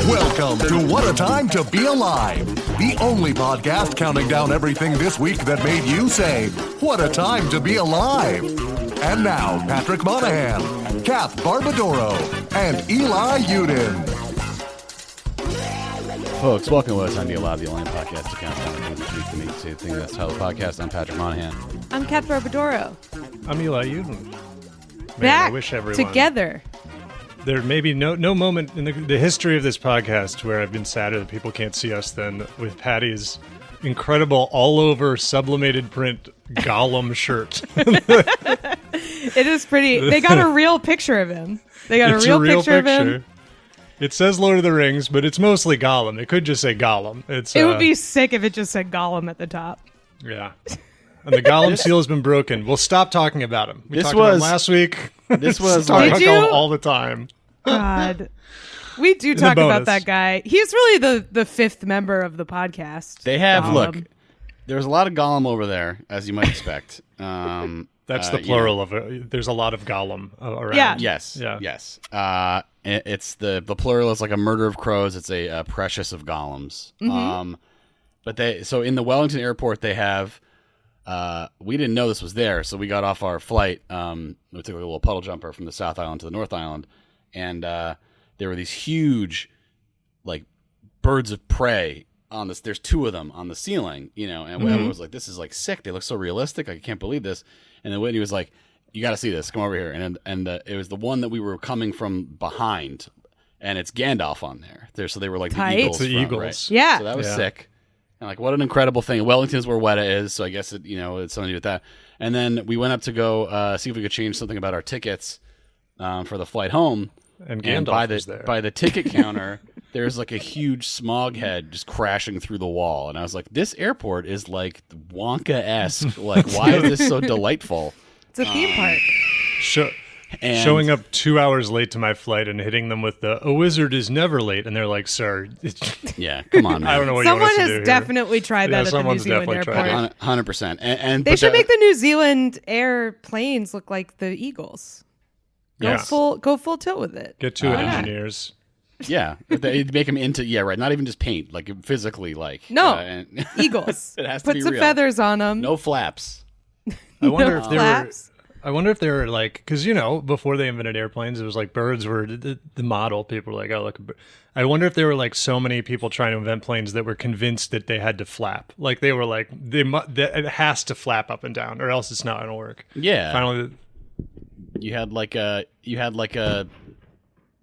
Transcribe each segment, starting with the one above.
Welcome to What a Time to Be Alive, the only podcast counting down everything this week that made you say, what a time to be alive. And now, Patrick Monahan, Kath Barbadoro, and Eli Uden. Folks, welcome to What a Time to Be Alive, the only podcast to count down everything this week that made you say the thing that's how the podcast. I'm Patrick Monahan. I'm Kath Barbadoro. I'm Eli Uden. Back I wish everyone together. There may be no moment in the history of this podcast where I've been sadder that people can't see us than with Patty's incredible all-over sublimated print Gollum shirt. It is pretty. They got a real picture of him. They got a real picture of him. It says Lord of the Rings, but it's mostly Gollum. It could just say Gollum. It would be sick if it just said Gollum at the top. Yeah. And the Gollum seal has been broken. We'll stop talking about him. We talked about him last week. This was talking about Gollum all the time. God. We do talk about that guy. He's really the fifth member of the podcast. They have, Gollum. Look, there's a lot of Gollum over there, as you might expect. That's the plural of it. There's a lot of Gollum around. Yeah. Yes. It's the plural is like a murder of crows. It's a precious of Gollums. Mm-hmm. So in the Wellington airport, they have. We didn't know this was there, so we got off our flight. We took a little puddle jumper from the South Island to the North Island, and there were these huge, like, birds of prey on this. There's two of them on the ceiling, and everyone was like, "This is like sick. They look so realistic. I can't believe this." And then Whitney was like, "You got to see this. Come over here." And it was the one that we were coming from behind, and it's Gandalf on there. So they were like Tight. the Eagles. The Eagles. Right? Yeah. So that was sick. And like, what an incredible thing. Wellington is where Weta is, so I guess it's something to do with that. And then we went up to go see if we could change something about our tickets for the flight home. And Gandalf was there. By the ticket counter, there's like a huge smog head just crashing through the wall. And I was like, this airport is like Wonka-esque. Like, why is this so delightful? It's a theme park. Showing up 2 hours late to my flight and hitting them with a wizard is never late. And they're like, "Sir." Yeah, come on, man. I don't know what Someone you want us to do has here. definitely tried that at the New someone's Zealand definitely airport. tried 100%. And They should make the New Zealand airplanes look like the Eagles. Go full tilt with it. Get to it, engineers. Yeah, they make them into right. Not even just paint, like physically, like Eagles. It has to Put be some real. feathers on them. No flaps. I wonder if flaps. I wonder if they were like, because before they invented airplanes, it was like birds were the model. People were like, "Oh, look." I wonder if there were like so many people trying to invent planes that were convinced that they had to flap. Like they were like, it has to flap up and down, or else it's not going to work. Yeah. Finally, You had like a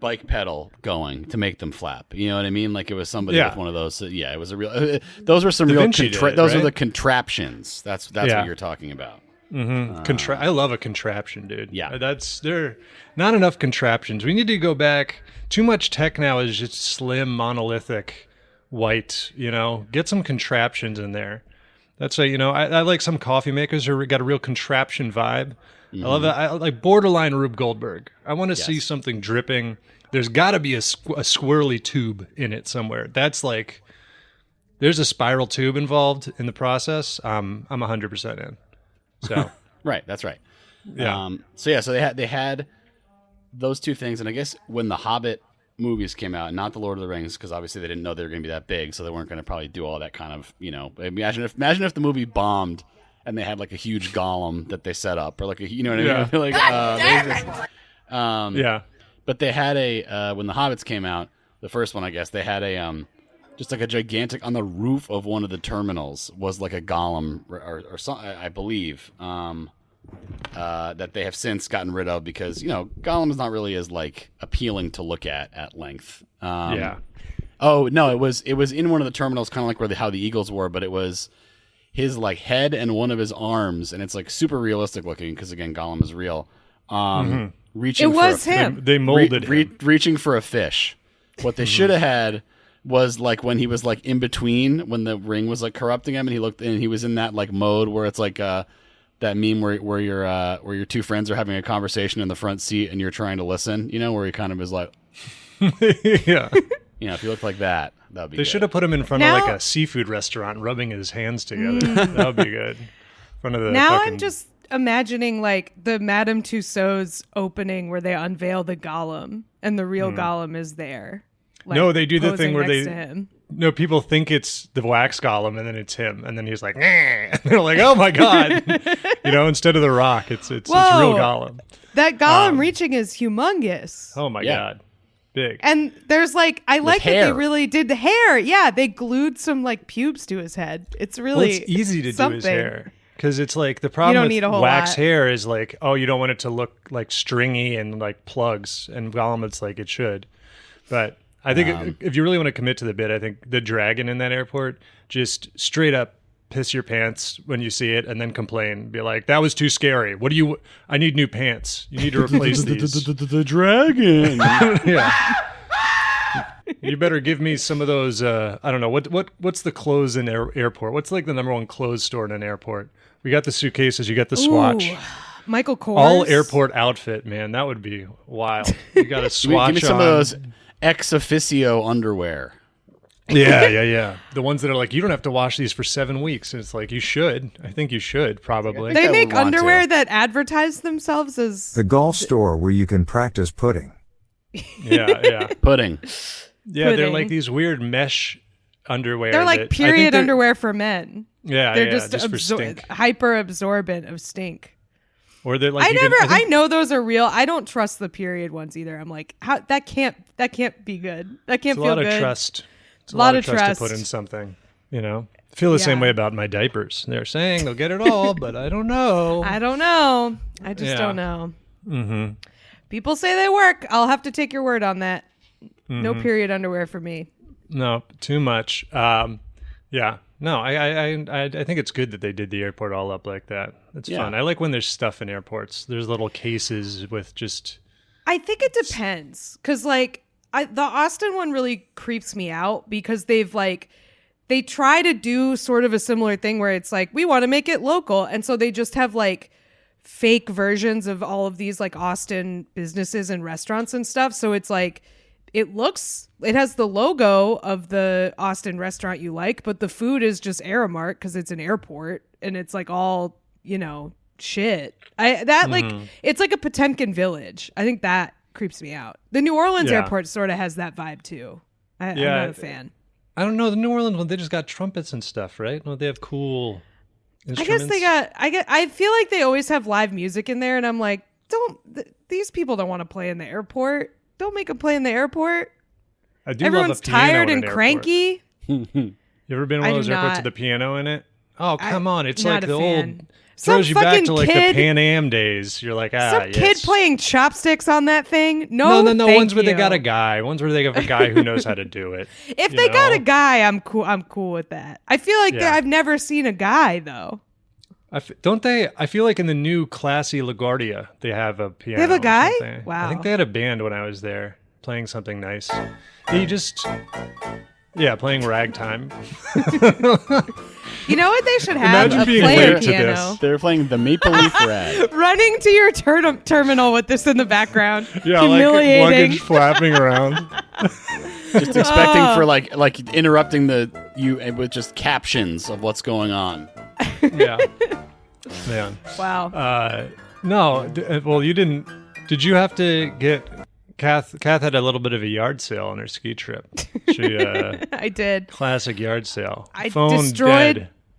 bike pedal going to make them flap. You know what I mean? Like it was somebody with one of those. It was a real. Those were some Da real. Vinci did it, those are right? the contraptions. That's what you're talking about. Mm-hmm. I love a contraption, dude. Yeah. There not enough contraptions. We need to go back. Too much tech now is just slim, monolithic, white. Get some contraptions in there. That's I like some coffee makers who got a real contraption vibe. I love that. I like borderline Rube Goldberg. I want to see something dripping. There's got to be a swirly tube in it somewhere. That's like, there's a spiral tube involved in the process. I'm 100% in. So Right, that's right. Yeah. So they had those two things, and I guess when the Hobbit movies came out, not the Lord of the Rings, because obviously they didn't know they were going to be that big, so they weren't going to probably do all that kind of Imagine if the movie bombed and they had like a huge golem that they set up, or like what I mean? I feel like yeah. But they had when the Hobbits came out, the first one, I guess, they had just like a gigantic, on the roof of one of the terminals was like a golem or something, I believe, that they have since gotten rid of because, Gollum is not really as like appealing to look at length. Yeah. Oh no, it was in one of the terminals, kind of like how the Eagles were, but it was his like head and one of his arms, and it's like super realistic looking because again, Gollum is real. Reaching It was him. They molded him. Reaching for a fish. What they should have had was like when he was like in between, when the ring was like corrupting him, and he was in that like mode where it's like that meme where your two friends are having a conversation in the front seat and you're trying to listen, where he kind of is like, yeah. If he looked like that, that'd be. They should have put him in front of like a seafood restaurant, rubbing his hands together. That would be good. In front of the I'm just imagining like the Madame Tussauds opening where they unveil the Gollum and the real Gollum is there. like, no, they do the posing thing where next to him. No, people think it's the wax golem, and then it's him, and then he's like, nah. And they're like, oh my god, instead of the rock, it's real golem. That golem reaching is humongous. Oh my god, big. And there's I like hair. that they really did the hair. Yeah, they glued some pubes to his head. It's really it's easy to something. do his hair. Because it's the problem with wax lot. hair is you don't want it to look stringy and plugs, and golem it's it should. But I think if you really want to commit to the bit, I think the dragon in that airport, just straight up piss your pants when you see it and then complain. Be like, that was too scary. I need new pants. You need to replace these. The dragon. Yeah. You better give me some of those, I don't know, what's the clothes in airport? What's the number one clothes store in an airport? We got the suitcases, you got the Swatch. Ooh, Michael Kors. All airport outfit, man. That would be wild. You got a Swatch Give me some of those ex officio underwear. Yeah. The ones that are you don't have to wash these for 7 weeks. And it's you should. I think you should, probably. They make underwear that advertise themselves as... The golf store where you can practice pudding. Yeah. Pudding. Yeah, Pudding. they're these weird mesh underwear. They're period underwear for men. Yeah, they're just for stink. Hyper absorbent of stink. Or they're I know those are real. I don't trust the period ones either. I'm how that can't be good. That can't feel good. It's a lot of trust. It's a lot of trust to put in something. I feel the same way about my diapers. They're saying they'll get it all, but I don't know. I don't know. I just don't know. Mm-hmm. People say they work. I'll have to take your word on that. Mm-hmm. No period underwear for me. No, too much. Yeah. No, I think it's good that they did the airport all up like that. It's fun. I like when there's stuff in airports. There's little cases with just... I think it depends. Because, the Austin one really creeps me out because they've, they try to do sort of a similar thing where it's we want to make it local. And so they just have, fake versions of all of these, Austin businesses and restaurants and stuff. So it's it has the logo of the Austin restaurant you like, but the food is just Aramark because it's an airport and it's all, shit. It's like a Potemkin village. I think that creeps me out. The New Orleans airport sort of has that vibe too. I'm not a fan. I don't know. The New Orleans one, they just got trumpets and stuff, right? No, they have cool instruments. I feel like they always have live music in there and I'm these people don't want to play in the airport. Don't make them play in the airport. Everyone's tired and cranky. You ever been in one of those airports with the piano in it? Oh, come on. It's not the a fan. old... Throws you back to the Pan Am days. You're some kid playing chopsticks on that thing. No, ones where they got a guy. Ones where they have a guy who knows how to do it. If they got a guy, I'm cool with that. I feel like I've never seen a guy though. Don't they? I feel like in the new classy LaGuardia, they have a piano. They have a guy? Wow. I think they had a band when I was there playing something nice. Playing ragtime. You know what they should have? Imagine a being player late to piano. this. They're playing the Maple Leaf Rag. Running to your terminal with this in the background. Yeah, humiliating. luggage flapping around. Just expecting for interrupting you with just captions of what's going on. Yeah. Man. Wow. No, well, you didn't. Did you have to get... Kath had a little bit of a yard sale on her ski trip. She I did. Classic yard sale. I Phone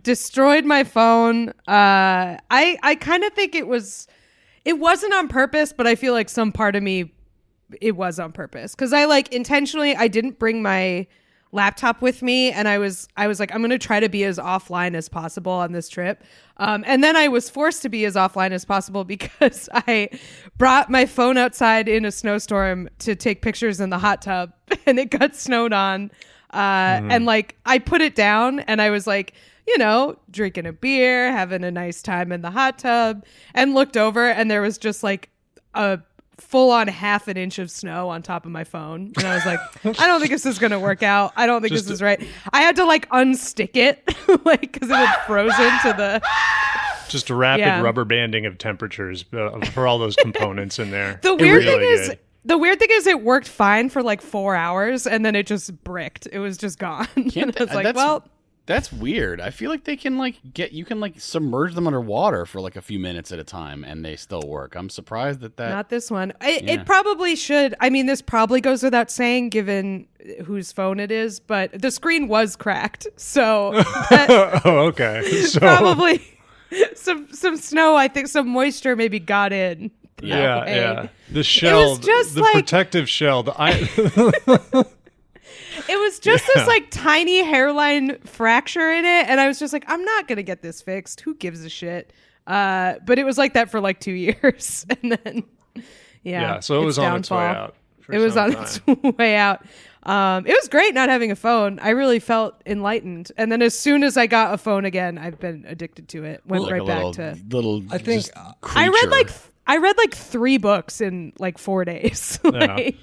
destroyed my phone. I kind of think it wasn't on purpose, but I feel like some part of me it was on purpose because I intentionally I didn't bring my laptop with me and I was like I'm gonna try to be as offline as possible on this trip, and then I was forced to be as offline as possible because I brought my phone outside in a snowstorm to take pictures in the hot tub and it got snowed on, and I put it down and I was drinking a beer, having a nice time in the hot tub, and looked over and there was just a full-on half an inch of snow on top of my phone. And I was like, I don't think this is going to work out. I don't think this is right. I had to unstick it because it had frozen to the... Just a rapid rubber banding of temperatures for all those components in there. The weird thing is it worked fine for 4 hours and then it just bricked. It was just gone. And I was That's weird. I feel like they can you can submerge them underwater for a few minutes at a time and they still work. I'm surprised that. Not this one. It probably should. I mean, this probably goes without saying given whose phone it is, but the screen was cracked. So okay. So probably some snow, I think some moisture maybe got in. Yeah. The shell, the protective shell, it was just this tiny hairline fracture in it, and I was just like, I'm not gonna get this fixed. Who gives a shit? But it was like that for 2 years, and then so it was on its way out. It was on its way out. It was great not having a phone. I really felt enlightened, and then as soon as I got a phone again, I've been addicted to it. Went right back to little. I think I read 3 books in 4 days. I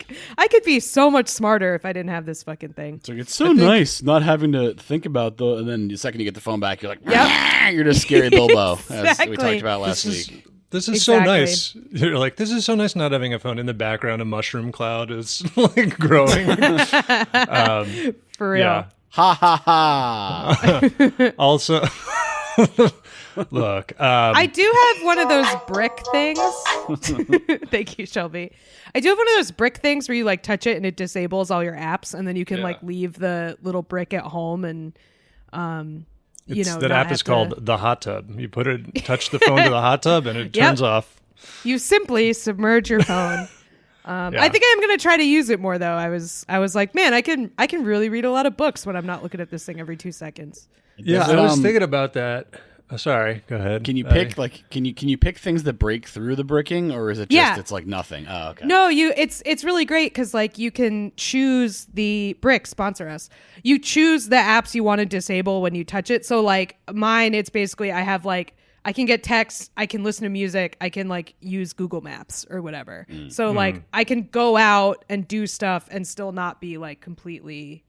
could be so much smarter if I didn't have this fucking thing. It's so nice not having to think about and then the second you get the phone back, you're like, yep. You're just scary Bilbo, as we talked about last week. This is so nice. You're like, this is so nice not having a phone in the background. A mushroom cloud is growing. For real. Yeah. Ha ha ha. Also... Look, I do have one of those brick things. Thank you, Shelby. I do have one of those brick things where you touch it and it disables all your apps, and then you can leave the little brick at home and that app is called the hot tub. You touch the phone to the hot tub and it turns off. You simply submerge your phone. I think I'm gonna try to use it more though. I was like, man, I can really read a lot of books when I'm not looking at this thing every 2 seconds. Yeah, I was thinking about that. Oh, sorry, go ahead. Can you pick can you pick things that break through the bricking, or is it just it's nothing? Oh, okay. No, it's really great because you can choose the brick sponsor us. You choose the apps you want to disable when you touch it. So mine, it's basically I have I can get texts, I can listen to music, I can use Google Maps or whatever. So I can go out and do stuff and still not be completely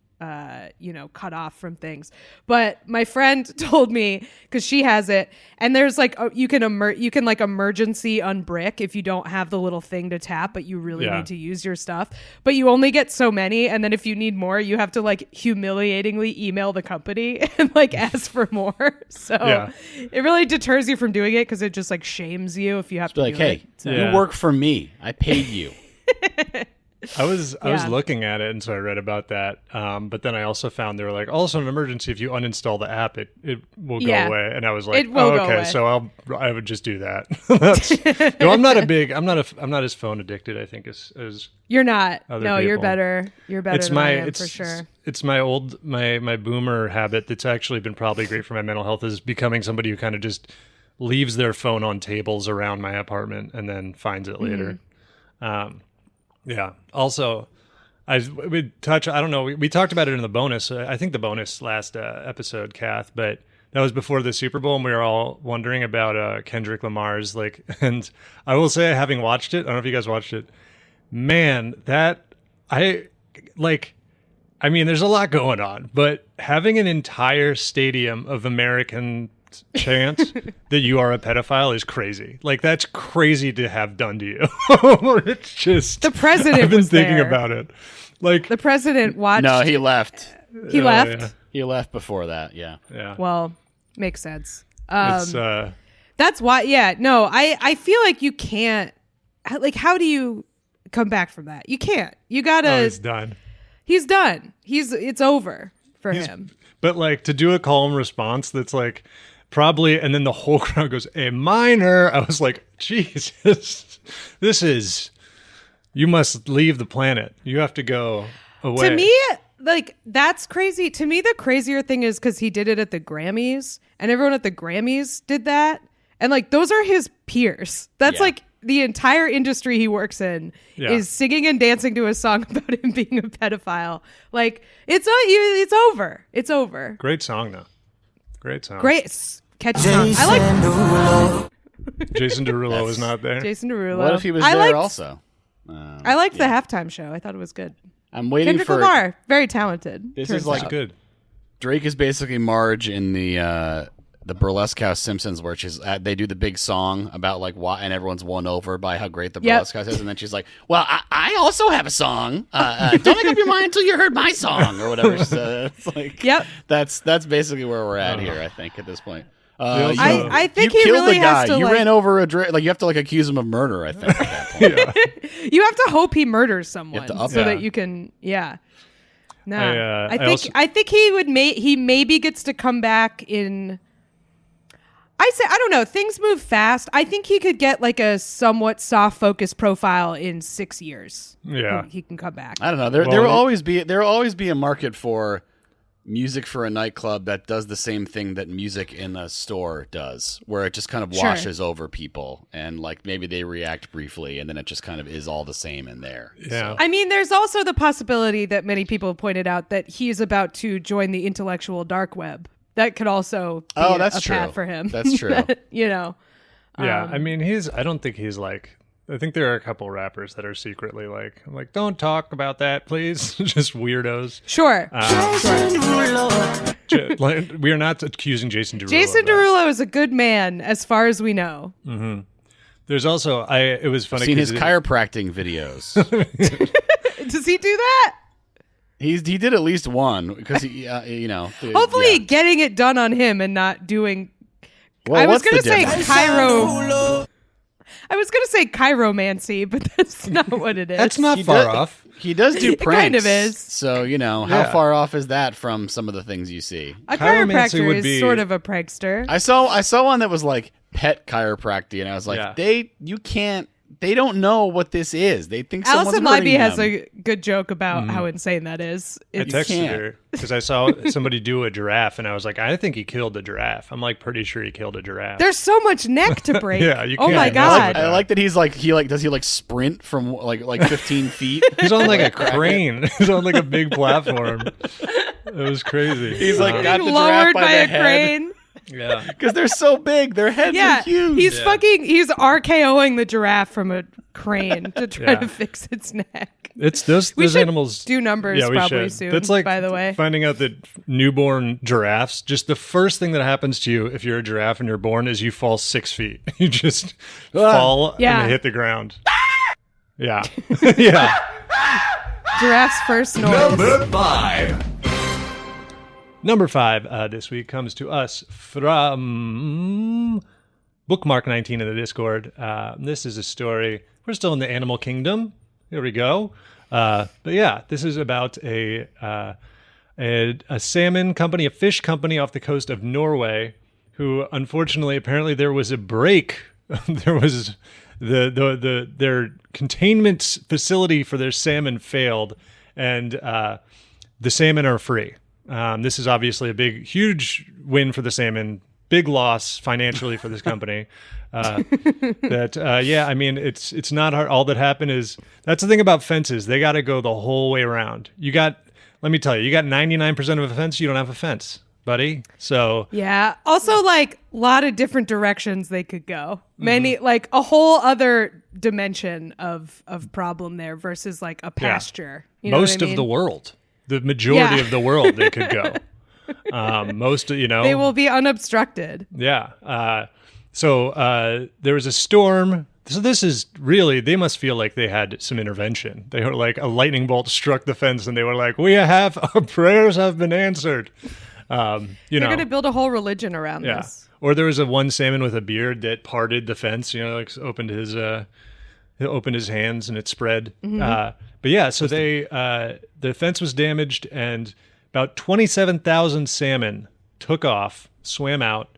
cut off from things. But my friend told me, because she has it, and there's you can emergency unbrick if you don't have the little thing to tap, but you really need to use your stuff. But you only get so many, and then if you need more, you have to humiliatingly email the company and ask for more. So it really deters you from doing it because it just shames you if you have to do hey, it. So. You work for me. I paid you. I was looking at it, and so I read about that. But then I also found they were also in an emergency, if you uninstall the app, it will go away. And I was like, okay, so I would just do that. I'm not as phone addicted, I think, as you're not. Other no, people. You're better. You're better than I am, for sure. It's my boomer habit that's actually been probably great for my mental health, is becoming somebody who kind of just leaves their phone on tables around my apartment and then finds it later. Yeah. Also, we talked about it in the bonus. I think the bonus last episode, Kath, but that was before the Super Bowl, and we were all wondering about Kendrick Lamar's and I will say, having watched it, I don't know if you guys watched it, man, there's a lot going on, but having an entire stadium of American chant that you are a pedophile is crazy. That's crazy to have done to you. It's just the president. I've been was thinking there. about it. The president watched. No, he left. He left. Yeah. He left before that. Yeah. Well, makes sense. It's, that's why. Yeah. No, I feel like you can't. How do you come back from that? You can't. You gotta. He's done. He's done. It's over for him. But to do a calm response that's probably, and then the whole crowd goes, a minor. I was like, Jesus, you must leave the planet. You have to go away. To me, that's crazy. To me, the crazier thing is because he did it at the Grammys, and everyone at the Grammys did that. And those are his peers. That's the entire industry he works in is singing and dancing to a song about him being a pedophile. It's over. It's over. Great song, though. Great song. Great. Catchy song. I like Jason Derulo was not there. Jason Derulo. What if he was there also? I liked the halftime show. I thought it was good. I'm waiting Kendrick for Lamar, very talented. This is good. Drake is basically Marge in the the Burlesque House Simpsons, where they do the big song about like why, and everyone's won over by how great the Burlesque House is, and then she's like, "Well, I also have a song. Don't make up your mind until you heard my song," or whatever. It's like, that's basically where we're at here. I think at this point. I think you he killed really the guy. has to. You like, ran over you have to like accuse him of murder. I think. At that point. You have to hope he murders someone to up so it. that you can. Yeah. No, I I think he would. He maybe gets to come back in. I don't know. Things move fast. I think he could get like a somewhat soft focus profile in 6 years. Yeah, he can come back. I don't know. There will always be a market for music for a nightclub that does the same thing that music in a store does, where it just kind of washes over people, and like maybe they react briefly, and then it just kind of is all the same in there. Yeah. So. I mean, there's also the possibility that many people have pointed out that he's about to join the intellectual dark web. That could also be that's a true. path for him. That's true. You know. Yeah, I mean, I don't think he's like. I think there are a couple rappers that are secretly like, I'm like, don't talk about that, please. Just weirdos. Sure. We are not accusing Jason Derulo. Jason Derulo is a good man, as far as we know. Mm-hmm. There's also, it was funny. Seen his chiropractic videos. Does he do that? He did at least one because he, Hopefully, getting it done on him and not doing. Well, I was going to say chiro. I was going to say chiromancy, but that's not what it is. That's not far off. He does do pranks. It kind of is. So, how far off is that from some of the things you see? A chiropractor is sort of a prankster. I saw one that was like pet chiropractic, and I was like, they don't know what this is. They think someone's Allison hurting Libby has them. a good joke about how insane that is. I texted her because I saw somebody do a giraffe, and I was like, I think he killed a giraffe. I'm like pretty sure he killed a giraffe. There's so much neck to break. Yeah, you oh can't my mess god! with I like that does he sprint from like 15 feet? He's on like a crane. He's on like a big platform. It was crazy. He's like got the lowered giraffe by by the a head. crane. Yeah, because they're so big. Their heads are huge. He's RKOing the giraffe from a crane to try to fix its neck. It's those animals do numbers probably soon. That's like, by the way, finding out that newborn giraffes, just the first thing that happens to you if you're a giraffe and you're born is you fall 6 feet. You just fall and hit the ground. Yeah. Yeah. Giraffe's first noise. Number 5. Number 5 this week comes to us from Bookmark 19 in the Discord. This is a story. We're still in the animal kingdom. Here we go. But yeah, this is about a salmon company, a fish company off the coast of Norway, who unfortunately, apparently there was a break. There was their containment facility for their salmon failed, and the salmon are free. This is obviously a huge win for the salmon. Big loss financially for this company. I mean, it's not hard. All that happened is, that's the thing about fences. They got to go the whole way around. Let me tell you, you got 99% of a fence, you don't have a fence, buddy. So yeah. Also, like, a lot of different directions they could go. Many, like, a whole other dimension of problem there versus like a pasture. You know most what I mean? of the world. The majority of the world they could go. They will be unobstructed. Yeah. So there was a storm. So this is really, they must feel like they had some intervention. They were like, a lightning bolt struck the fence and they were like, our prayers have been answered. They're going to build a whole religion around this. Or there was one salmon with a beard that parted the fence, like opened his hands and it spread. Mm-hmm. But yeah, so the fence was damaged and about 27,000 salmon took off, swam out.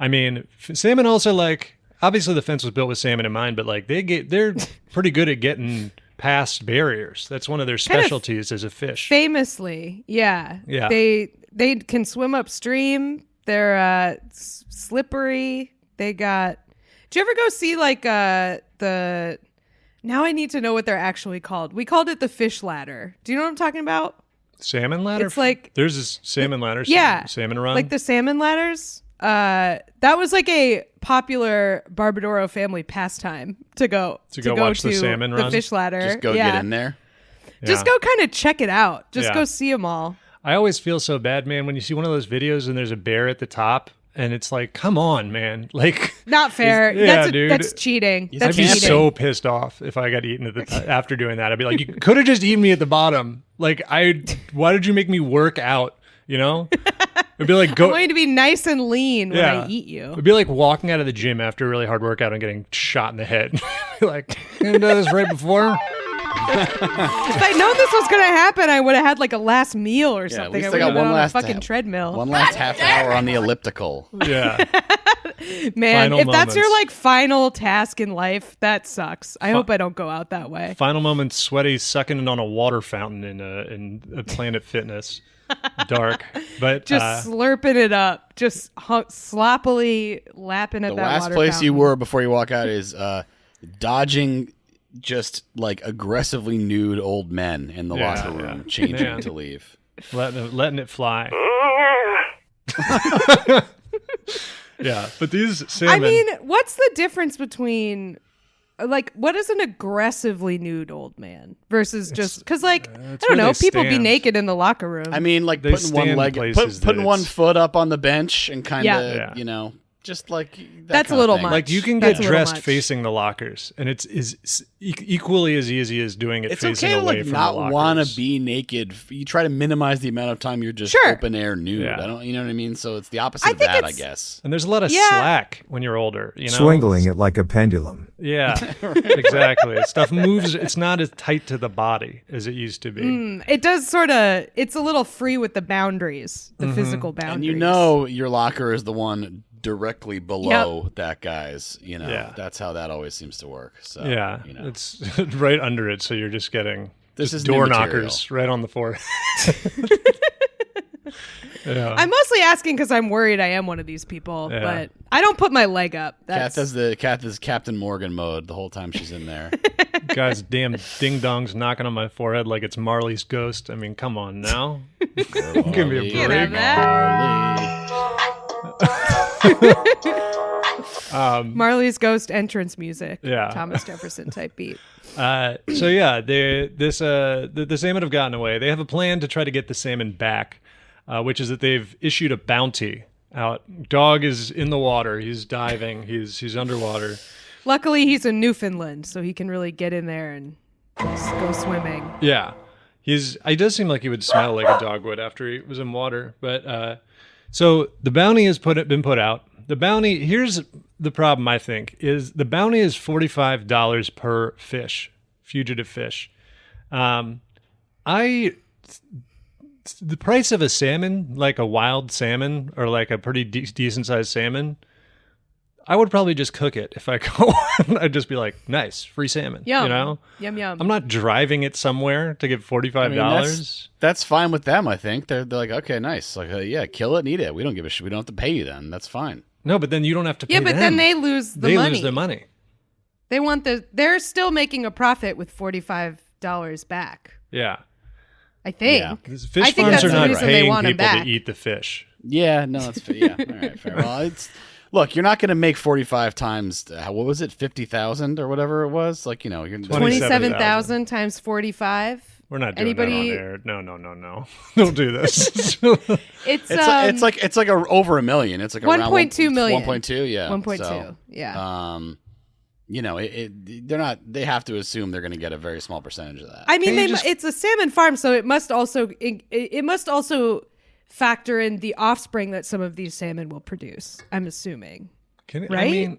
I mean, salmon also, like, obviously the fence was built with salmon in mind, but like they're pretty good at getting past barriers. That's one of their specialties as a fish. Famously, yeah. They can swim upstream. They're slippery. They got. Do you ever go see like the? Now I need to know what they're actually called. We called it the fish ladder. Do you know what I'm talking about? Salmon ladder? It's like there's this salmon ladder. Yeah, salmon run. Like the salmon ladders. That was like a popular Barbadoro family pastime to go watch the salmon run. The fish ladder. Just go get in there. Just go kind of check it out. Just go see them all. I always feel so bad, man, when you see one of those videos and there's a bear at the top And it's like, come on, man. Like, Not fair. dude. That's cheating. He's That's I'd be cheating. so pissed off if I got eaten after doing that. I'd be like, you could have just eaten me at the bottom. Like, why did you make me work out? You know? It'd be like, I'm going to be nice and lean when I eat you. It'd be like walking out of the gym after a really hard workout and getting shot in the head. Like, you done this right before? If I'd known this was going to happen, I would have had like a last meal or something. At least I I would got have been one on last a fucking treadmill. One last half hour on the elliptical. Yeah. Man, Final if that's your moments. like final task in life, that sucks. I hope I don't go out that way. Final moments, sweaty, sucking on a water fountain in a Planet Fitness. Dark. But Just slurping it up, just sloppily lapping at The that last water place fountain. you were before you walk out is dodging just like aggressively nude old men in the locker room, changing Man. to leave. letting it fly. Yeah, but these salmon. I mean, what's the difference between like what is an aggressively nude old man versus just because like I don't where know, they people be stand. naked in the locker room. I mean, like They putting one stand leg, places that putting one it's- foot up on the bench and kind of, Yeah. you know, just like That's kind a little of thing. much. Like you can That's get a little dressed much. facing the lockers, and it's equally as easy as doing it It's facing okay to away like from not the lockers. want to be naked. You try to minimize the amount of time you're just Sure. open air nude. Yeah. I don't, you know what I mean? So it's the opposite I of think that, I it's- guess. And there's a lot of Yeah. slack when you're older. You know, Swingling it like a pendulum. Yeah, exactly. Stuff moves. It's not as tight to the body as it used to be. It does sort of. It's a little free with the boundaries, the physical boundaries. And you know your locker is the one directly below that guy's. You know, Yeah. that's how that always seems to work. So Yeah, you know. it's right under it, so you're just getting This just is new door material. knockers right on the forehead. Yeah. I'm mostly asking because I'm worried I am one of these people, Yeah. but I don't put my leg up. Kat That's does Captain Morgan mode the whole time she's in there. Guys, damn ding dongs knocking on my forehead like it's Marley's ghost. I mean, come on now. Give me a Can't have break. Marley. Marley's ghost entrance music. Yeah. Thomas Jefferson type beat. So yeah, the salmon have gotten away. They have a plan to try to get the salmon back, which is that they've issued a bounty out. Dog is in the water. He's diving. He's underwater. Luckily, he's in Newfoundland, so he can really get in there and just go swimming. Yeah, he does seem like he would smell like a dog would after he was in water. But so the bounty has been put out. The bounty, here's the problem, I think, is the bounty is $45 per fish, fugitive fish. The price of a salmon, like a wild salmon or like a pretty decent sized salmon, I would probably just cook it if I go. I'd just be like, nice, free salmon. Yum. You know? Yum, yum. I'm not driving it somewhere to get $45. I mean, that's fine with them. I think they're like, okay, nice, like yeah, kill it and eat it. We don't give a shit. We don't have to pay you then. That's fine. No, but then you don't have to pay Yeah, but them. then they lose the money. They lose their money. They want they're still making a profit with $45 back. Yeah. I think. Yeah. Because I fish think farms that's are the not reason they paying want 'em people to back. eat the fish. Yeah, no, that's yeah. All right, fair. Well, look, you're not going to make 45 times. What was it, 50,000 or whatever it was? Like you're 27,000 times 45. We're not doing Anybody- that on air. No. Don't do this. It's It's like over a million. It's like 1.2 million. 1.2, yeah. 1.2. So, Yeah. they're not. They have to assume they're going to get a very small percentage of that. I mean, Can you just- it's a salmon farm, so it must also factor in the offspring that some of these salmon will produce. I'm assuming. I Right? mean,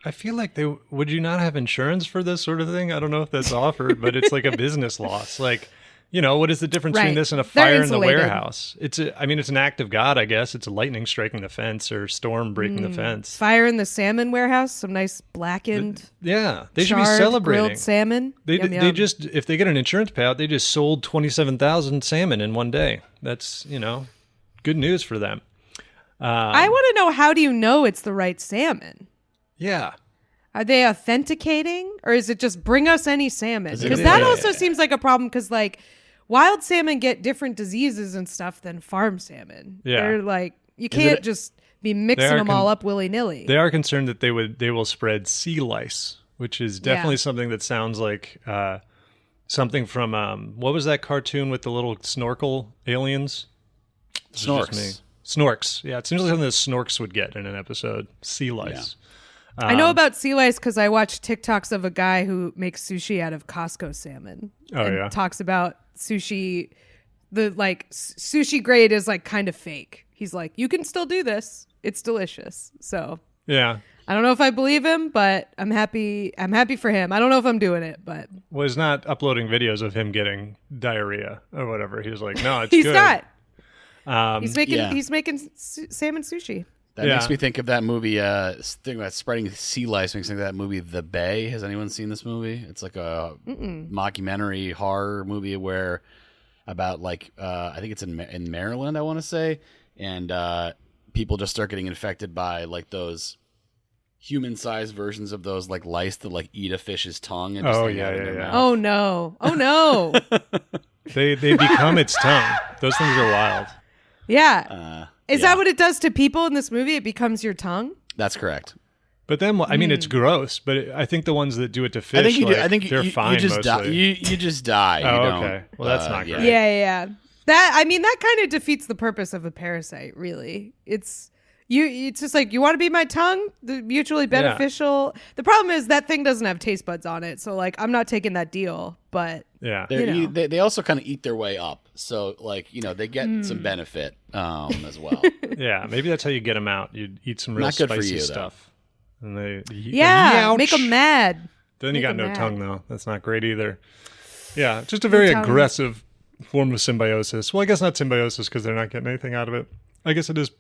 I feel like would you not have insurance for this sort of thing? I don't know if that's offered, but it's like a business loss. Like, what is the difference between Right. this and a They're fire in the insulated. warehouse? It's an act of God, I guess. It's a lightning striking the fence or storm breaking the fence. Fire in the salmon warehouse, some nice blackened, Yeah, they should be charred, celebrating. grilled salmon. They Yum, they yum. just, if they get an insurance payout, they just sold 27,000 salmon in one day. That's good news for them. I want to know, how do you know it's the right salmon? Yeah. Are they authenticating, or is it just bring us any salmon? Is it- Because that Yeah. also seems like a problem. Because like wild salmon get different diseases and stuff than farm salmon. Yeah. They're like you can't just be mixing They are them all up willy nilly. They are concerned that they will spread sea lice, which is definitely something that sounds like something from what was that cartoon with the little snorkel aliens? It's just me. Snorks. Snorks. Yeah, it seems like something that Snorks would get in an episode. Sea lice. I know about sea lice because I watched TikToks of a guy who makes sushi out of Costco salmon. Talks about sushi. The sushi grade is like kind of fake. He's like, you can still do this. It's delicious. So yeah. I don't know if I believe him, but I'm happy. I'm happy for him. I don't know if I'm doing it, but was not uploading videos of him getting diarrhea or whatever. He was like, no, it's he's good. not. He's making salmon sushi. That makes me think of that movie. Thinking about spreading sea lice makes me think of that movie, The Bay. Has anyone seen this movie? It's like a mockumentary horror movie where about I think it's in Maryland, I want to say, and people just start getting infected by like those human-sized versions of those like lice that like eat a fish's tongue. And just hang out in their mouth. Oh no! They become its tongue. Those things are wild. Yeah. Is that what it does to people in this movie? It becomes your tongue? That's correct. But then, I mean, it's gross. But I think the ones that do it to fish, I think they're fine. You just mostly. Die. You just die. Okay. Well, that's not great. Yeah. That kind of defeats the purpose of a parasite. Really, it's just like, you want to be my tongue, the mutually beneficial. Yeah. The problem is that thing doesn't have taste buds on it, so like I'm not taking that deal. But yeah, they also kind of eat their way up, so like they get some benefit as well. Yeah, maybe that's how you get them out. You eat some real spicy stuff, and they make them mad. Then you got no tongue though. That's not great either. Yeah, just a very aggressive form of symbiosis. Well, I guess not symbiosis because they're not getting anything out of it. I guess it is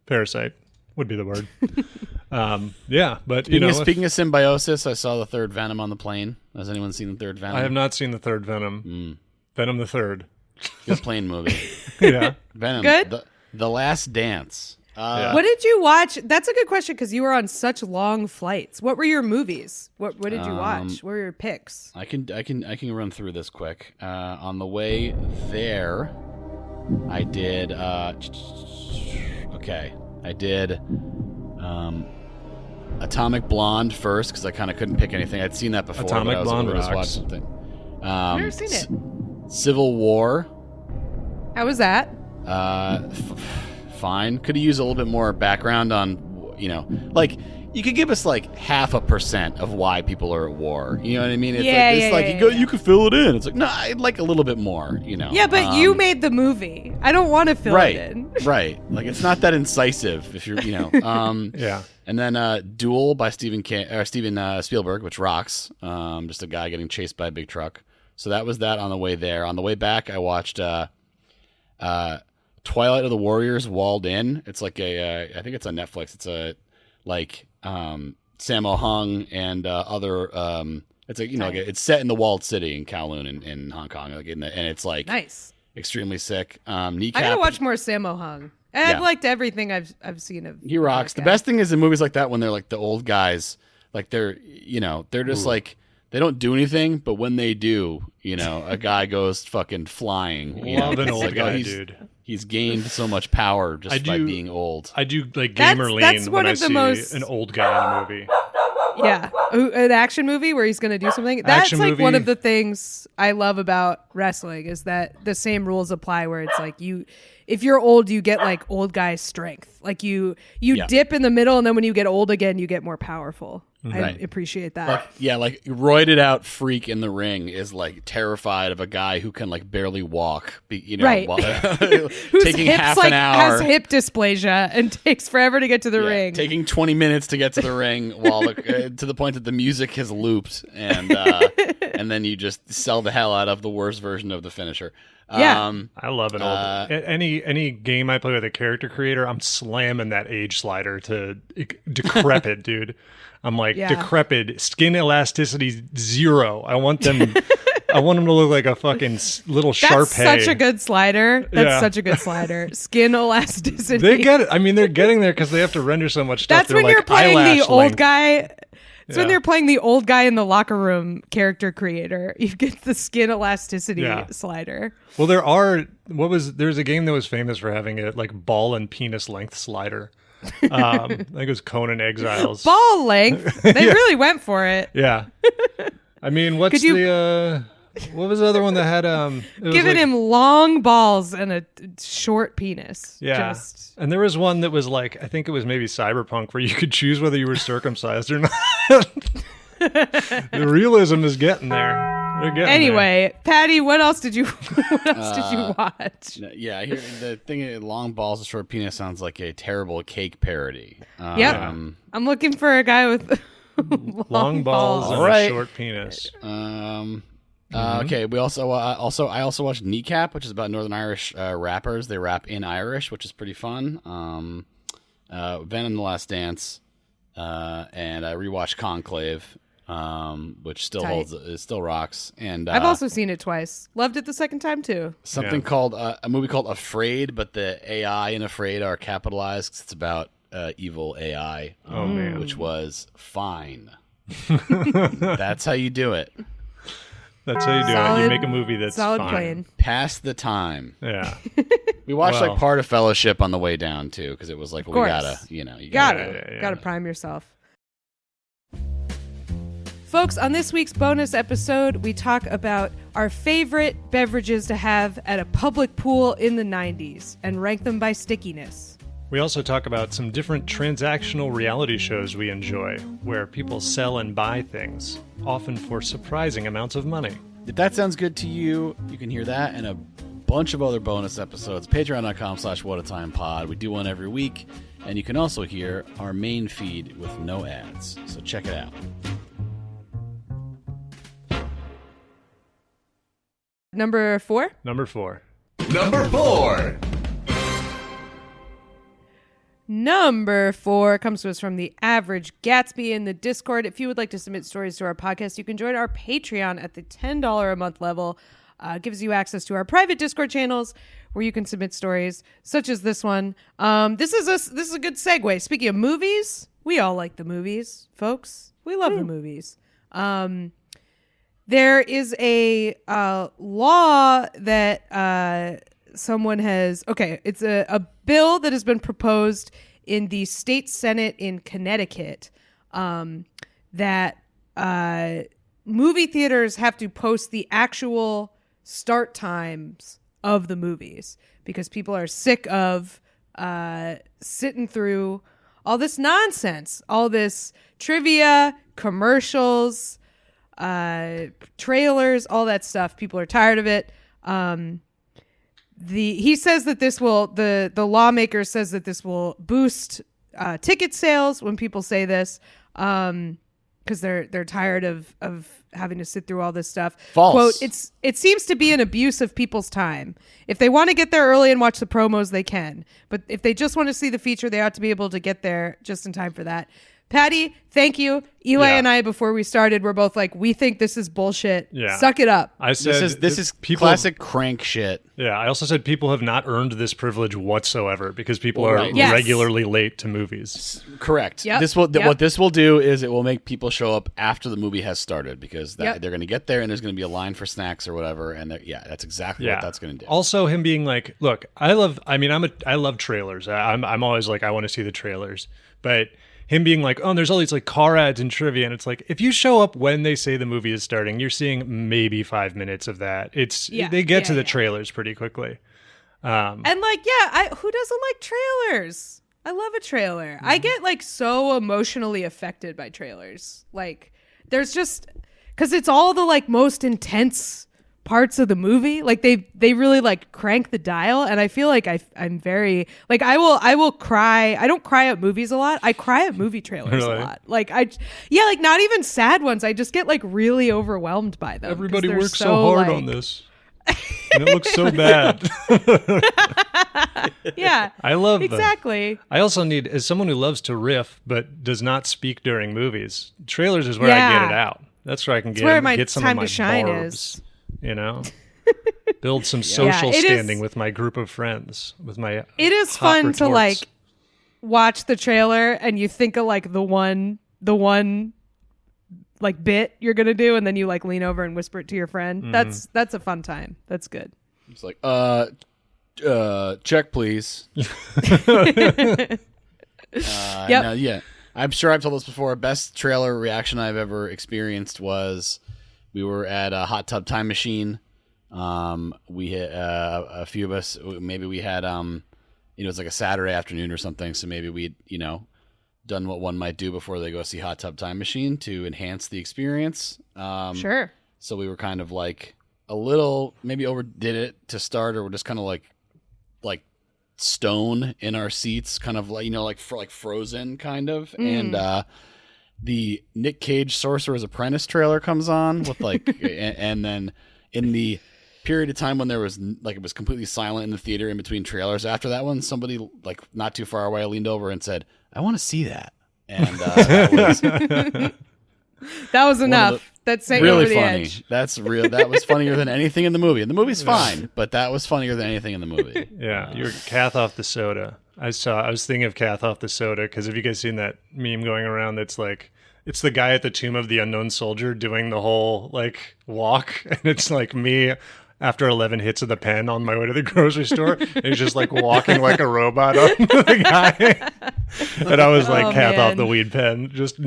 parasite would be the word. But speaking of symbiosis, I saw the third Venom on the plane. Has anyone seen the third Venom? I have not seen the third Venom. Venom the Third. Good plane movie. Yeah. Venom. Good. The Last Dance. What did you watch? That's a good question because you were on such long flights. What were your movies? What did you watch? What were your picks? I can run through this quick. On the way there, I did. I did Atomic Blonde first because I kind of couldn't pick anything. I'd seen that before. Atomic Blonde rocks. Watch something. I've never seen it. Civil War. How was that? Fine. Could have used a little bit more background on, like you could give us like 0.5% of why people are at war. You know what I mean? It's you could fill it in. It's like, no, I'd like a little bit more, Yeah, but you made the movie. I don't want to fill it in. Right. Like it's not that incisive if you're, Yeah. And then Duel by Steven Spielberg, which rocks. Just a guy getting chased by a big truck. So that was that on the way there. On the way back, I watched Twilight of the Warriors Walled In. It's like I think it's on Netflix. It's a Sammo Hung and other. It's like it's set in the walled city in Kowloon in Hong Kong, and it's like nice, extremely sick. I gotta watch more Sammo Hung. I've liked everything I've seen of. He rocks. The best thing is in movies like that when they're like the old guys, like they're just like they don't do anything, but when they do, a guy goes fucking flying. Love an old guy, dude. He's gained so much power just by being old. I do like gamer lean when I see an old guy in a movie. Yeah, an action movie where he's going to do something. That's like one of the things I love about wrestling is that the same rules apply where it's like if you're old, you get like old guy strength. Like you dip in the middle, and then when you get old again, you get more powerful. Right. I appreciate that. Like roided out freak in the ring is like terrified of a guy who can like barely walk. Right. Whose taking hips half an hour, has hip dysplasia and takes forever to get to the ring. Taking 20 minutes to get to the ring while to the point that the music has looped and then you just sell the hell out of the worst version of the finisher. Yeah. I love an old any game I play with a character creator, I'm slamming that age slider to decrepit, dude. I'm like decrepit, skin elasticity 0. I want them to look like a fucking little Shar-Pei. That's such a good slider. That's such a good slider. Skin elasticity. They get it. I mean, they're getting there because they have to render so much stuff. That's when you're playing the old guy. It's when they're playing the old guy in the locker room character creator. You get the skin elasticity slider. Well, there's a game that was famous for having a like ball and penis length slider. I think it was Conan Exiles. Ball length. They really went for it. Yeah. I mean, what's the What was the other one that had it was Giving like- him long balls and a short penis. Yeah. Just And there was one that was like, I think it was maybe Cyberpunk, where you could choose whether you were circumcised or not. The realism is getting there. They're getting anyway, Patty, what else did you watch? Yeah, I hear the thing. Long balls and short penis sounds like a terrible cake parody. Yep. I'm looking for a guy with there. Long balls and All right. a short penis. Okay. We also I also watched Kneecap, which is about Northern Irish rappers. They rap in Irish, which is pretty fun. Venom: The Last Dance, and I rewatched Conclave, which still Tight. still rocks. And I've also seen it twice. Loved it the second time too. something called a movie called Afraid, but the AI in Afraid are capitalized 'cause it's about evil AI. Oh, man. Which was fine. That's how you do it. That's how you do it. Solid- You make a movie that's solid fine. plan. Pass the time. Yeah. We watched Well. like part of Fellowship on the way down too, because it was like, well, we course. gotta, you Gotta yeah. gotta prime yourself. Folks, on this week's bonus episode, we talk about our favorite beverages to have at a public pool in the 90s and rank them by stickiness. We also talk about some different transactional reality shows we enjoy, where people sell and buy things, often for surprising amounts of money. If that sounds good to you, you can hear that and a bunch of other bonus episodes. Patreon.com/whatatimepod. We do one every week, and you can also hear our main feed with no ads. So check it out. Number 4? Number 4. Number 4. Number 4 comes to us from the Average Gatsby in the Discord. If you would like to submit stories to our podcast, you can join our Patreon at the $10 a month level. Gives you access to our private Discord channels where you can submit stories such as this one. This is a good segue. Speaking of movies, we all like the movies, folks. We love the movies. There is a law that someone has. Okay, it's a bill that has been proposed in the state Senate in Connecticut that movie theaters have to post the actual start times of the movies because people are sick of sitting through all this nonsense, all this trivia, commercials, trailers, all that stuff. People are tired of it. He says that this will, the lawmaker says that this will boost ticket sales when people say this, because they're tired of having to sit through all this stuff. False. Quote, it seems to be an abuse of people's time. If they want to get there early and watch the promos, they can. But if they just want to see the feature, they ought to be able to get there just in time for that. Patty, thank you. Eli Yeah. and I, before we started, were both like, we think this is bullshit. Yeah. Suck it up. I said This is people classic crank shit. Yeah, I also said people have not earned this privilege whatsoever because people are Right. Yes. regularly late to movies. Correct. Yep. What this will do is it will make people show up after the movie has started because Yep. they're going to get there and there's going to be a line for snacks or whatever. And that's exactly what that's going to do. Also, him being like, "Look, I love trailers. I'm always like, I want to see the trailers." But him being like, "Oh, there's all these like car ads and trivia," and it's like, if you show up when they say the movie is starting, you're seeing maybe 5 minutes of that. They get to the trailers pretty quickly. And like, who doesn't like trailers? I love a trailer. I get like so emotionally affected by trailers. Like, there's just, because it's all the like most intense parts of the movie. Like they really like crank the dial, and I feel like I'm very like I will cry. I don't cry at movies a lot. I cry at movie trailers Really? a lot. Like like not even sad ones. I just get like really overwhelmed by them. 'cause Everybody they're works so hard like- on this, and it looks so bad. Yeah, I love exactly. I also need, as someone who loves to riff but does not speak during movies, trailers is where I Yeah. get it out. That's where I can where my get some time of my to shine barbs, is. You know, build some social Yeah, it is- standing with my group of friends, with my. It is hot fun to retorts. like watch the trailer and you think of like the one like bit you're gonna do, and then you like lean over and whisper it to your friend. Mm-hmm. That's a fun time. That's good. It's like, check please. Yep. No, yeah. I'm sure I've told this before. Best trailer reaction I've ever experienced was We were at a hot tub time machine. We had a few of us. Maybe we had it was like a Saturday afternoon or something. So maybe we'd done what one might do before they go see Hot Tub Time Machine to enhance the experience. Sure. So we were kind of like a little maybe overdid it to start, or we're just kind of like stone in our seats, kind of like like Frozen kind of. And the Nick Cage Sorcerer's Apprentice trailer comes on with like and then in the period of time when there was like it was completely silent in the theater in between trailers after that one, somebody like not too far away leaned over and said, "I want to see that." And that was enough. That sent really you over the funny. edge. That's real. That was funnier than anything in the movie. And the movie's fine, but that was funnier than anything in the movie. Yeah, you're Kath off the soda. I was thinking of Kath off the soda because have you guys seen that meme going around that's like it's the guy at the Tomb of the Unknown Soldier doing the whole like walk, and it's like me after 11 hits of the pen on my way to the grocery store. And he's just like walking like a robot up to the guy. And I was like, Kath off the weed pen. Just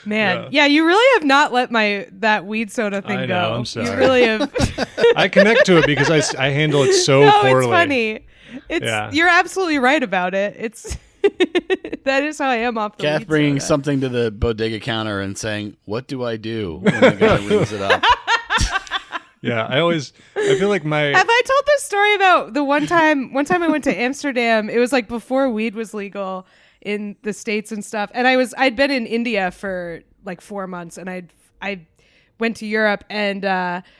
Man, yeah, you really have not let that weed soda thing I go. know, I'm sorry. You really have. I connect to it because I handle it so No, poorly. it's funny. You're absolutely right about it. It's that is how I am off the Kath weed bringing soda. something to the bodega counter and saying, "What do I do?" when the guy rings it up. Yeah, I feel like my Have I told this story about the one time I went to Amsterdam? It was like before weed was legal in the States and stuff. And I'd been in India for like 4 months, and I went to Europe, and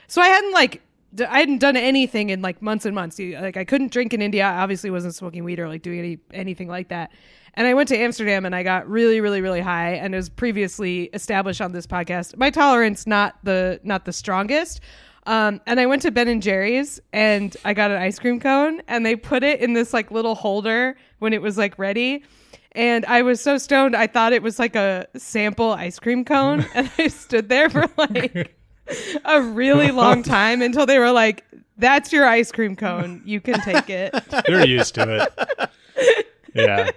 so I hadn't done anything in like months and months. Like I couldn't drink in India. I obviously wasn't smoking weed or like doing anything like that. And I went to Amsterdam and I got really, really, really high. And it was previously established on this podcast, my tolerance not the strongest. And I went to Ben and Jerry's and I got an ice cream cone, and they put it in this like little holder when it was like ready. And I was so stoned, I thought it was like a sample ice cream cone. And I stood there for like a really long time until they were like, "That's your ice cream cone. You can take it." they're used to it. Yeah.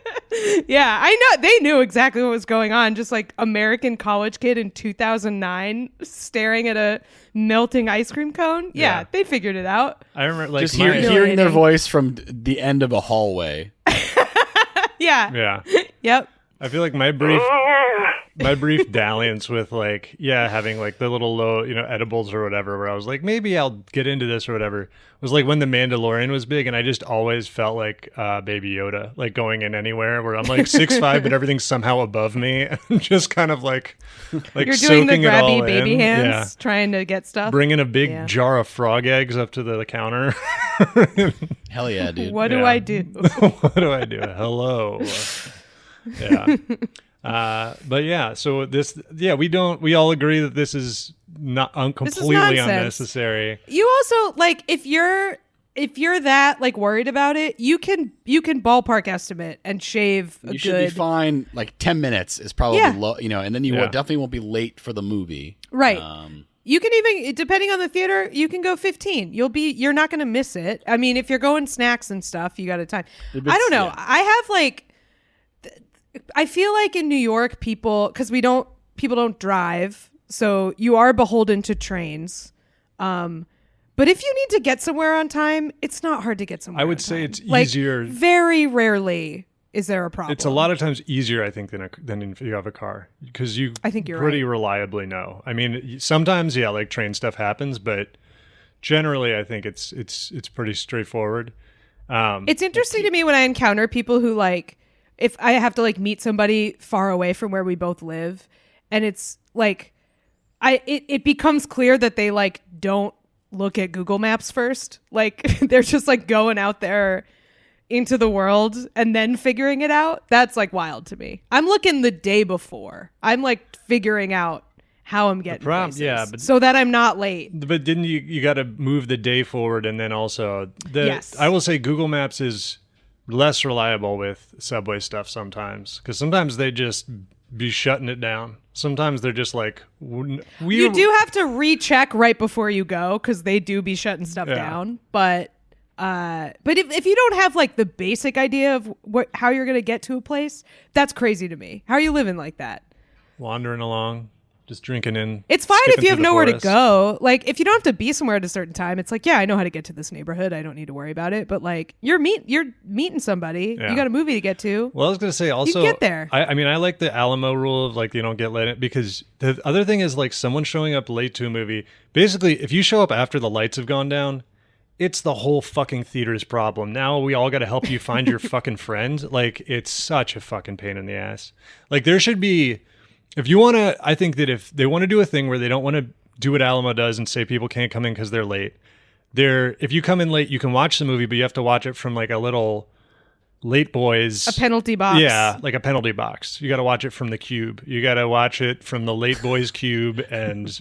Yeah, I know. They knew exactly what was going on. Just like American college kid in 2009 staring at a melting ice cream cone. Yeah. They figured it out. I remember like Just hearing their voice from the end of a hallway. Yeah. Yeah. Yep. I feel like my brief dalliance with like, having like the little low, edibles or whatever, where I was like, maybe I'll get into this or whatever, was like when The Mandalorian was big, and I just always felt like Baby Yoda, like going in anywhere where I'm like 6'5", but everything's somehow above me, and just kind of like You're doing the soaking it all grabby baby in. hands, trying to get stuff. Bringing a big jar of frog eggs up to the counter. Hell yeah, dude. What do I do? What do I do? Hello. Yeah. But yeah, so we all agree that this is not completely nonsense. unnecessary. You also like if you're that like worried about it, you can ballpark estimate and shave a You good. should be fine. Like 10 minutes is probably low, and then you definitely won't be late for the movie. Right. You can even, depending on the theater, you can go 15. You're not going to miss it. I mean, if you're going snacks and stuff, you got a time. I don't know. Yeah. I have like, I feel like in New York, people don't drive, so you are beholden to trains. But if you need to get somewhere on time, it's not hard to get somewhere. I would say it's easier. Like, very rarely is there a problem. It's a lot of times easier, I think, than if you have a car, because I think you're pretty reliably know. I mean, sometimes, like train stuff happens, but generally, I think it's pretty straightforward. It's interesting to me when I encounter people who like, if I have to like meet somebody far away from where we both live, and it's like, it becomes clear that they like don't look at Google Maps first. Like they're just like going out there into the world and then figuring it out. That's like wild to me. I'm looking the day before. I'm like figuring out how I'm getting places, so that I'm not late. But didn't you got to move the day forward, and then also yes. I will say Google Maps is less reliable with subway stuff sometimes, because sometimes they just be shutting it down. Sometimes they're just like you do have to recheck right before you go, because they do be shutting stuff down. But if you don't have like the basic idea of how you're gonna get to a place, that's crazy to me. How are you living like that? Wandering along. just drinking in. It's fine if skipping you have through the nowhere forest. to go. Like, if you don't have to be somewhere at a certain time, it's like, yeah, I know how to get to this neighborhood. I don't need to worry about it. But like, you're meeting somebody. Yeah. You got a movie to get to. Well, I was going to say also, can get there. I mean, I like the Alamo rule of like, you don't get late in, because the other thing is like someone showing up late to a movie. Basically, if you show up after the lights have gone down, it's the whole fucking theater's problem. Now we all got to help you find your fucking friend. Like, it's such a fucking pain in the ass. Like, there should be, if you want to, I think that if they want to do a thing where they don't want to do what Alamo does and say people can't come in because they're late, if you come in late, you can watch the movie, but you have to watch it from like a little late boys. A penalty box. Yeah, like a penalty box. You got to watch it from the cube. You got to watch it from the late boys cube and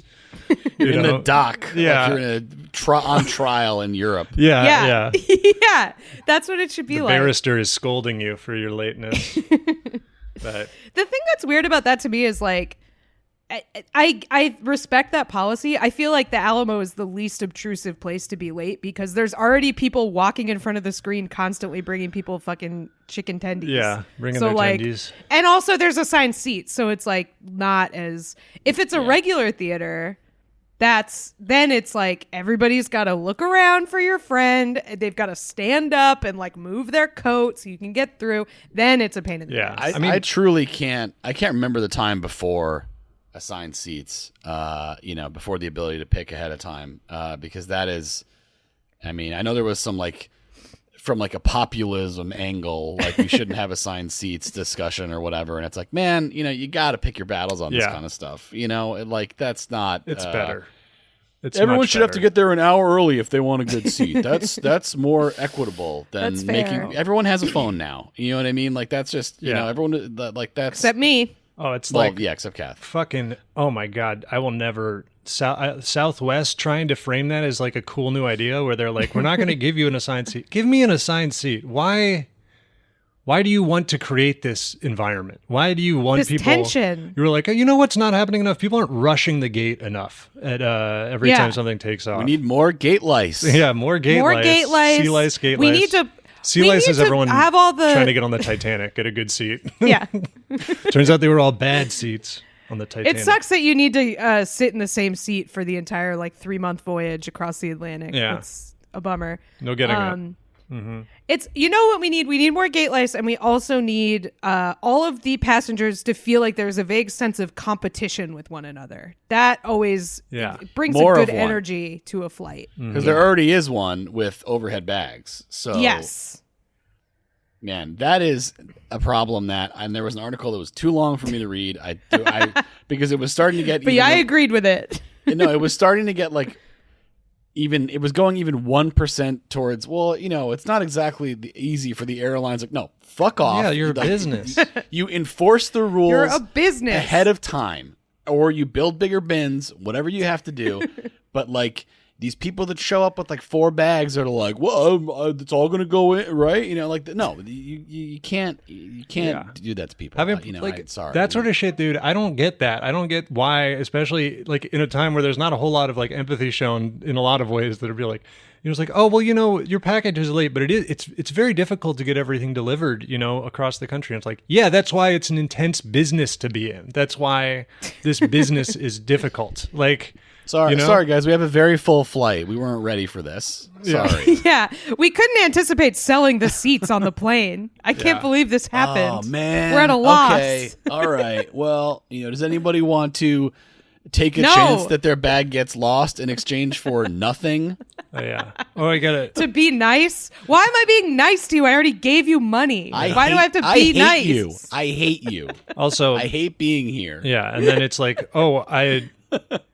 in the dock. Yeah. Like you're in on trial in Europe. Yeah. Yeah. That's what it should be The like. barrister is scolding you for your lateness. But The thing that's weird about that to me is like, I respect that policy. I feel like the Alamo is the least obtrusive place to be late because there's already people walking in front of the screen constantly bringing people fucking chicken tendies. yeah, bringing So their like, tendies. and also there's assigned seats, so it's like not as if it's a regular theater. Then it's like everybody's got to look around for your friend. They've got to stand up and like move their coat so you can get through. Then it's a pain in the Yeah. ass. I truly can't. I can't remember the time before assigned seats. Before the ability to pick ahead of time. Because that is, I mean, I know there was some like from like a populism angle, like we shouldn't have assigned seats discussion or whatever. And it's like, man, you got to pick your battles on this kind of stuff. Like that's not. It's better. It's Everyone much should have to better. get there an hour early if they want a good seat. That's more equitable than That's fair. making. Everyone has a phone now. You know what I mean? Like that's just everyone like that's Except me. Oh, it's well, like except Kath. fucking. Oh my god, I will never. Southwest trying to frame that as like a cool new idea where they're like, we're not going to give you an assigned seat. Give me an assigned seat. Why do you want to create this environment? Why do you want This people? tension. You were like, you know what's not happening enough? People aren't rushing the gate enough at every Yeah. time something takes off. We need more gate lice. yeah, more gate More lice. gate lice. Sea lice, gate We lice. need to. Sea we lice need is to everyone have all the trying to get on the Titanic, get a good seat. Yeah. Turns out they were all bad seats on the Titanic. It sucks that you need to sit in the same seat for the entire like 3-month voyage across the Atlantic. Yeah. It's a bummer. No getting up. It's what we need. We need more gate lice, and we also need all of the passengers to feel like there's a vague sense of competition with one another. That always brings More a of good one. energy to a flight. Because there already is one with overhead bags. So Yes. man, that is a problem. And there was an article that was too long for me to read. Because it was starting to get. But yeah, I agreed with it. No, it was starting to get like. It was going even 1% towards, it's not exactly easy for the airlines. Like, no, fuck off. Yeah, you're a Like, business. You enforce the rules You're a business. ahead of time, or you build bigger bins, whatever you have to do. But like these people that show up with like 4 bags are like, well, it's all going to go in, right? No, you can't do that to people. Sorry. That sort of shit, dude. I don't get that. I don't get why, especially like in a time where there's not a whole lot of like empathy shown in a lot of ways that would be like, it's like, oh, well, your package is late, but it's very difficult to get everything delivered, across the country. And it's like, yeah, that's why it's an intense business to be in. That's why this business is difficult. Like, Sorry, guys. We have a very full flight. We weren't ready for this. Sorry. Yeah, we couldn't anticipate selling the seats on the plane. I can't believe this happened. Oh man, we're at a loss. Okay, all right. Well, does anybody want to take a chance that their bag gets lost in exchange for nothing? yeah. Oh, I got it. To be nice? Why am I being nice to you? I already gave you money. Why do I have to be nice? I hate you. Also, I hate being here. Yeah, and then it's like,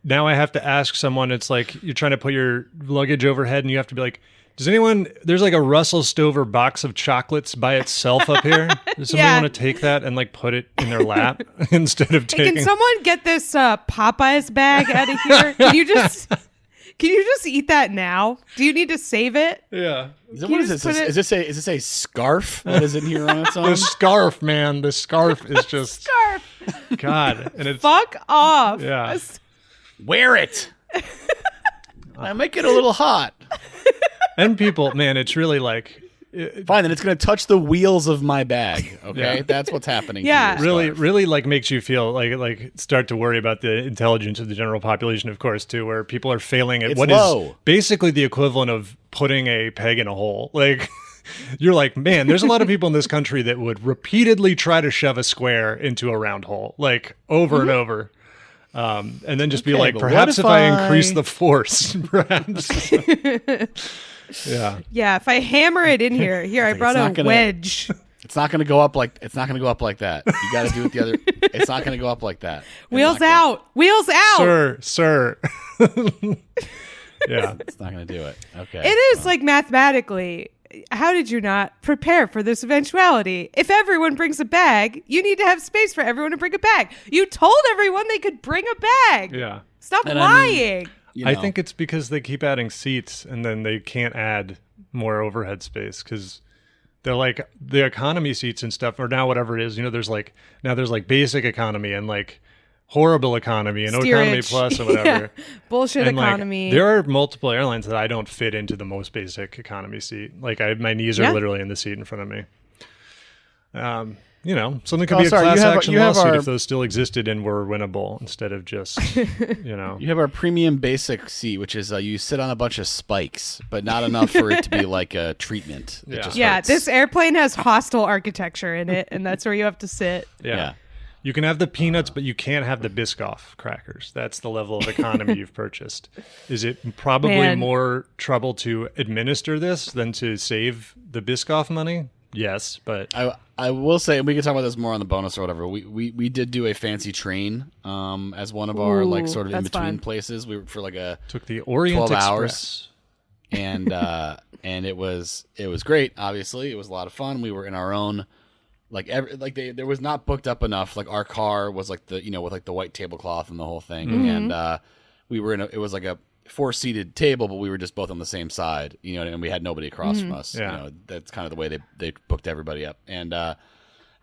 now I have to ask someone. It's like you're trying to put your luggage overhead, and you have to be like, there's like a Russell Stover box of chocolates by itself up here. Does somebody want to take that and like put it in their lap instead of Hey, taking? can someone get this Popeyes bag out of here? Can you just eat that now? Do you need to save it? Yeah. What is this? Is this a scarf that is in here on its own? The scarf, man. The scarf is just Scarf. God, and it's Fuck off. Yeah. Wear it. I make it a little hot. and people, man, it's really like Fine, then it's going to touch the wheels of my bag. Okay, that's what's happening. Yeah. to your scarf. really like makes you feel like start to worry about the intelligence of the general population, of course, too, where people are failing at It's what low. is basically the equivalent of putting a peg in a hole. Like, you're like, man, there's a lot of people in this country that would repeatedly try to shove a square into a round hole, like over and over. And then just be like, but perhaps what if I if increase the force, perhaps. Yeah. Yeah, if I hammer it in here, I brought not a gonna- wedge. It's not going to go up like that. You got to do it the other. It's not going to go up like that. Wheels out. Wheels out. Sir. Yeah. It's not going to do it. Okay. It is like mathematically. How did you not prepare for this eventuality? If everyone brings a bag, you need to have space for everyone to bring a bag. You told everyone they could bring a bag. Yeah. Stop And I mean, lying. You I know. think it's because they keep adding seats and then they can't add more overhead space because they're like the economy seats and stuff, or now whatever it is, there's like basic economy and like horrible economy and economy Steerage. plus or whatever. Yeah. Bullshit And, like, economy. there are multiple airlines that I don't fit into the most basic economy seat. Like my knees are Yeah. literally in the seat in front of me. Something could be a sorry, class you have- action you have lawsuit our- if those still existed and were winnable instead of just, You have our premium basic seat, which is you sit on a bunch of spikes, but not enough for it to be like a treatment. It Yeah. just Yeah, hurts. this airplane has hostile architecture in it, and that's where you have to sit. Yeah. You can have the peanuts, but you can't have the Biscoff crackers. That's the level of economy you've purchased. Is it probably Man. more trouble to administer this than to save the Biscoff money? Yes, but I will say, and we can talk about this more on the bonus or whatever. We did do a fancy train as one of our like Ooh, sort of in that's between fun. places. We were for like a took the Orient 12 hours. Express. and it was great. Obviously, it was a lot of fun. We were in our own there was not booked up enough. Like our car was like the with like the white tablecloth and the whole thing, Mm-hmm. and we were it was like a 4-seated table, but we were just both on the same side, and we had nobody across from us. Yeah. That's kind of the way they booked everybody up, and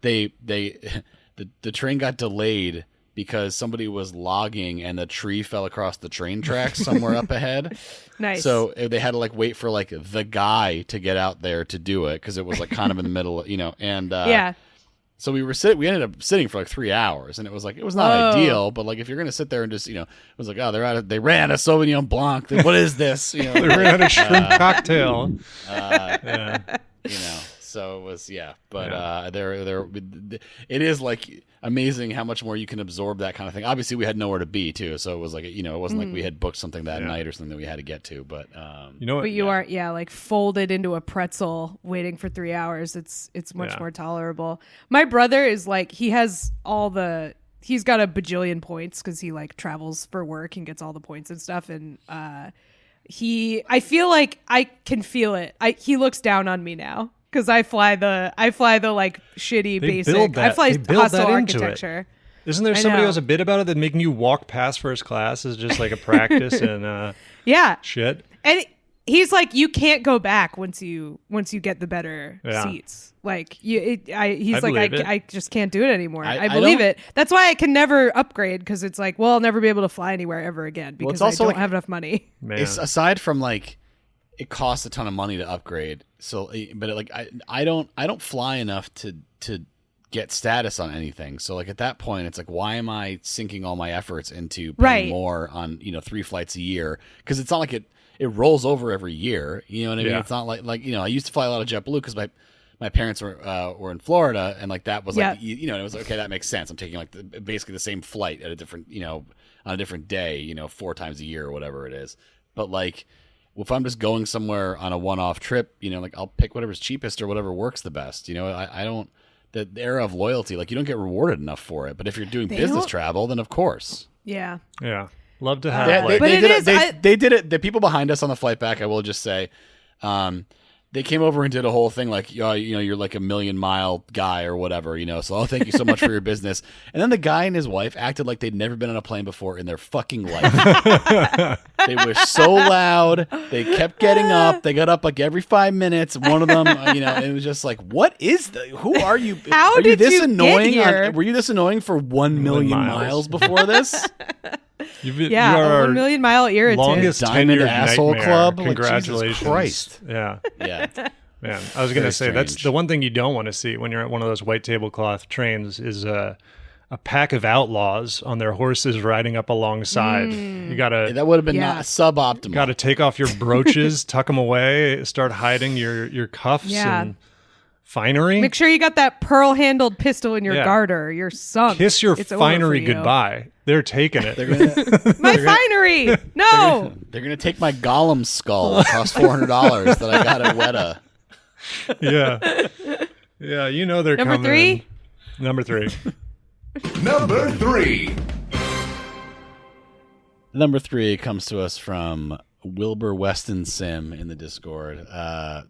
the train got delayed because somebody was logging and the tree fell across the train tracks somewhere up ahead. Nice. So they had to like wait for like the guy to get out there to do it because it was like kind of in the middle, and yeah. So we ended up sitting for like 3 hours, and it was not ideal, but like if you're gonna sit there and just it was like, oh, they ran out of Sauvignon Blanc. What is this? They ran out of shrimp cocktail. So it was but it is like amazing how much more you can absorb that kind of thing. Obviously, we had nowhere to be too, so it was like it wasn't like we had booked something that night or something that we had to get to, but You know what? But you aren't, like folded into a pretzel waiting for 3 hours. It's much more tolerable. My brother is like, he's got a bajillion points because he like travels for work and gets all the points and stuff. And I feel like I can feel it. He looks down on me now because I fly the like shitty basic. I fly hostile architecture. Isn't there I somebody who know. has a bit about it that making you walk past first class is just like a practice and Yeah. shit? And he's like, you can't go back once you get the better Yeah. seats. Like he's like, believe it. I just can't do it anymore. I I believe don't- it. That's why I can never upgrade because it's like, well, I'll never be able to fly anywhere ever again because it's also I don't like- have enough money. Man. it's aside from like it costs a ton of money to upgrade. So, but I don't fly enough to get status on anything. So like at that point, it's like, why am I sinking all my efforts into paying Right. more on 3 flights a year? Because it's not like it rolls over every year. You know what I mean? Yeah. It's not like I used to fly a lot of JetBlue because my parents were in Florida, and like that was like it was okay, that makes sense. I'm taking like basically the same flight at a different on a different day 4 times a year or whatever it is. But like if I'm just going somewhere on a one-off trip, like I'll pick whatever's cheapest or whatever works the best. I don't the era of loyalty, like you don't get rewarded enough for it. But if you're doing business don't- travel, then of course. Yeah. Yeah. Love to have They, like, But they it did is- they did it. The people behind us on the flight back, I will just say, they came over and did a whole thing like, you're like a 1,000,000-mile guy or whatever, So, thank you so much for your business. And then the guy and his wife acted like they'd never been on a plane before in their fucking life. They were so loud. They kept getting up. They got up like every 5 minutes. One of them, it was just like, what is who are you? How are you did this you get annoying? here? Were you this annoying for 1,000,000 miles before this? you Yeah. are A our 1 million mile irritant. longest Diamond tenured asshole nightmare. club? Like, Jesus Congratulations. Christ. Yeah. Yeah. Man, I was going to say, that's strange. the one thing you don't want to see when you're at one of those white tablecloth trains is a pack of outlaws on their horses riding up alongside. You got to That would have been not suboptimal. got to take off your brooches, tuck them away, start hiding your cuffs and finery. Make sure you got that pearl-handled pistol in your garter. You're sunk. Kiss your It's over finery for you. goodbye. They're taking it. They're gonna, My finery! No! they're gonna take my Gollum skull. It cost $400 that I got at Weta. Yeah. Yeah, you know they're Number coming. three? Number 3. Number 3. Number 3 comes to us from Wilbur Weston Sim in the Discord.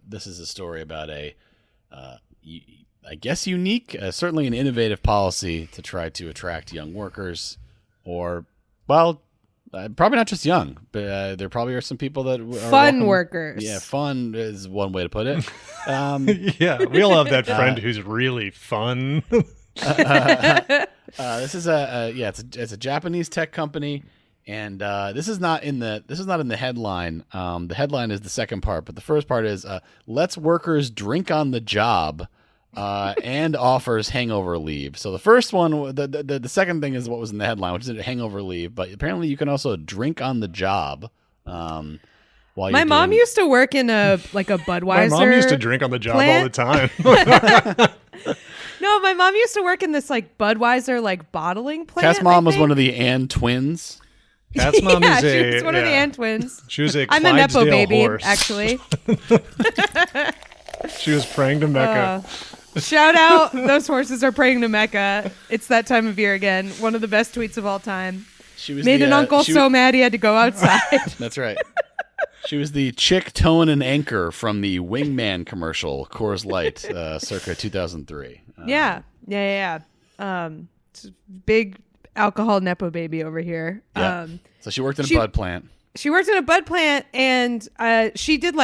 This is a story about I guess unique, certainly an innovative policy to try to attract young workers, or, well, probably not just young, but there probably are some people that are Fun workers. Yeah, fun is one way to put it. Yeah, we all have that friend who's really fun. This is it's a Japanese tech company, and this is not in the headline. The headline is the second part, but the first part is lets workers drink on the job, and offers hangover leave. So the first one, the second thing is what was in the headline, which is hangover leave. But apparently you can also drink on the job. While My mom used to work in a Budweiser. My mom used to drink on the job all the time. No, my mom used to work in this Budweiser bottling plant. Cass' mom was one of the Ann twins. Cass' mom is she was one of the Ann twins. She was a I'm a nepo Clydesdale baby, horse. actually. She was praying to Mecca. Shout out, those horses are praying to Mecca. It's that time of year again. One of the best tweets of all time. She was Made an uncle so mad he had to go outside. That's right. She was the chick, tone, and anchor from the Wingman commercial, Coors Light, circa 2003. Yeah. Big alcohol nepo baby over here. Yeah. So she worked in a bud plant. She worked in a bud plant, and she did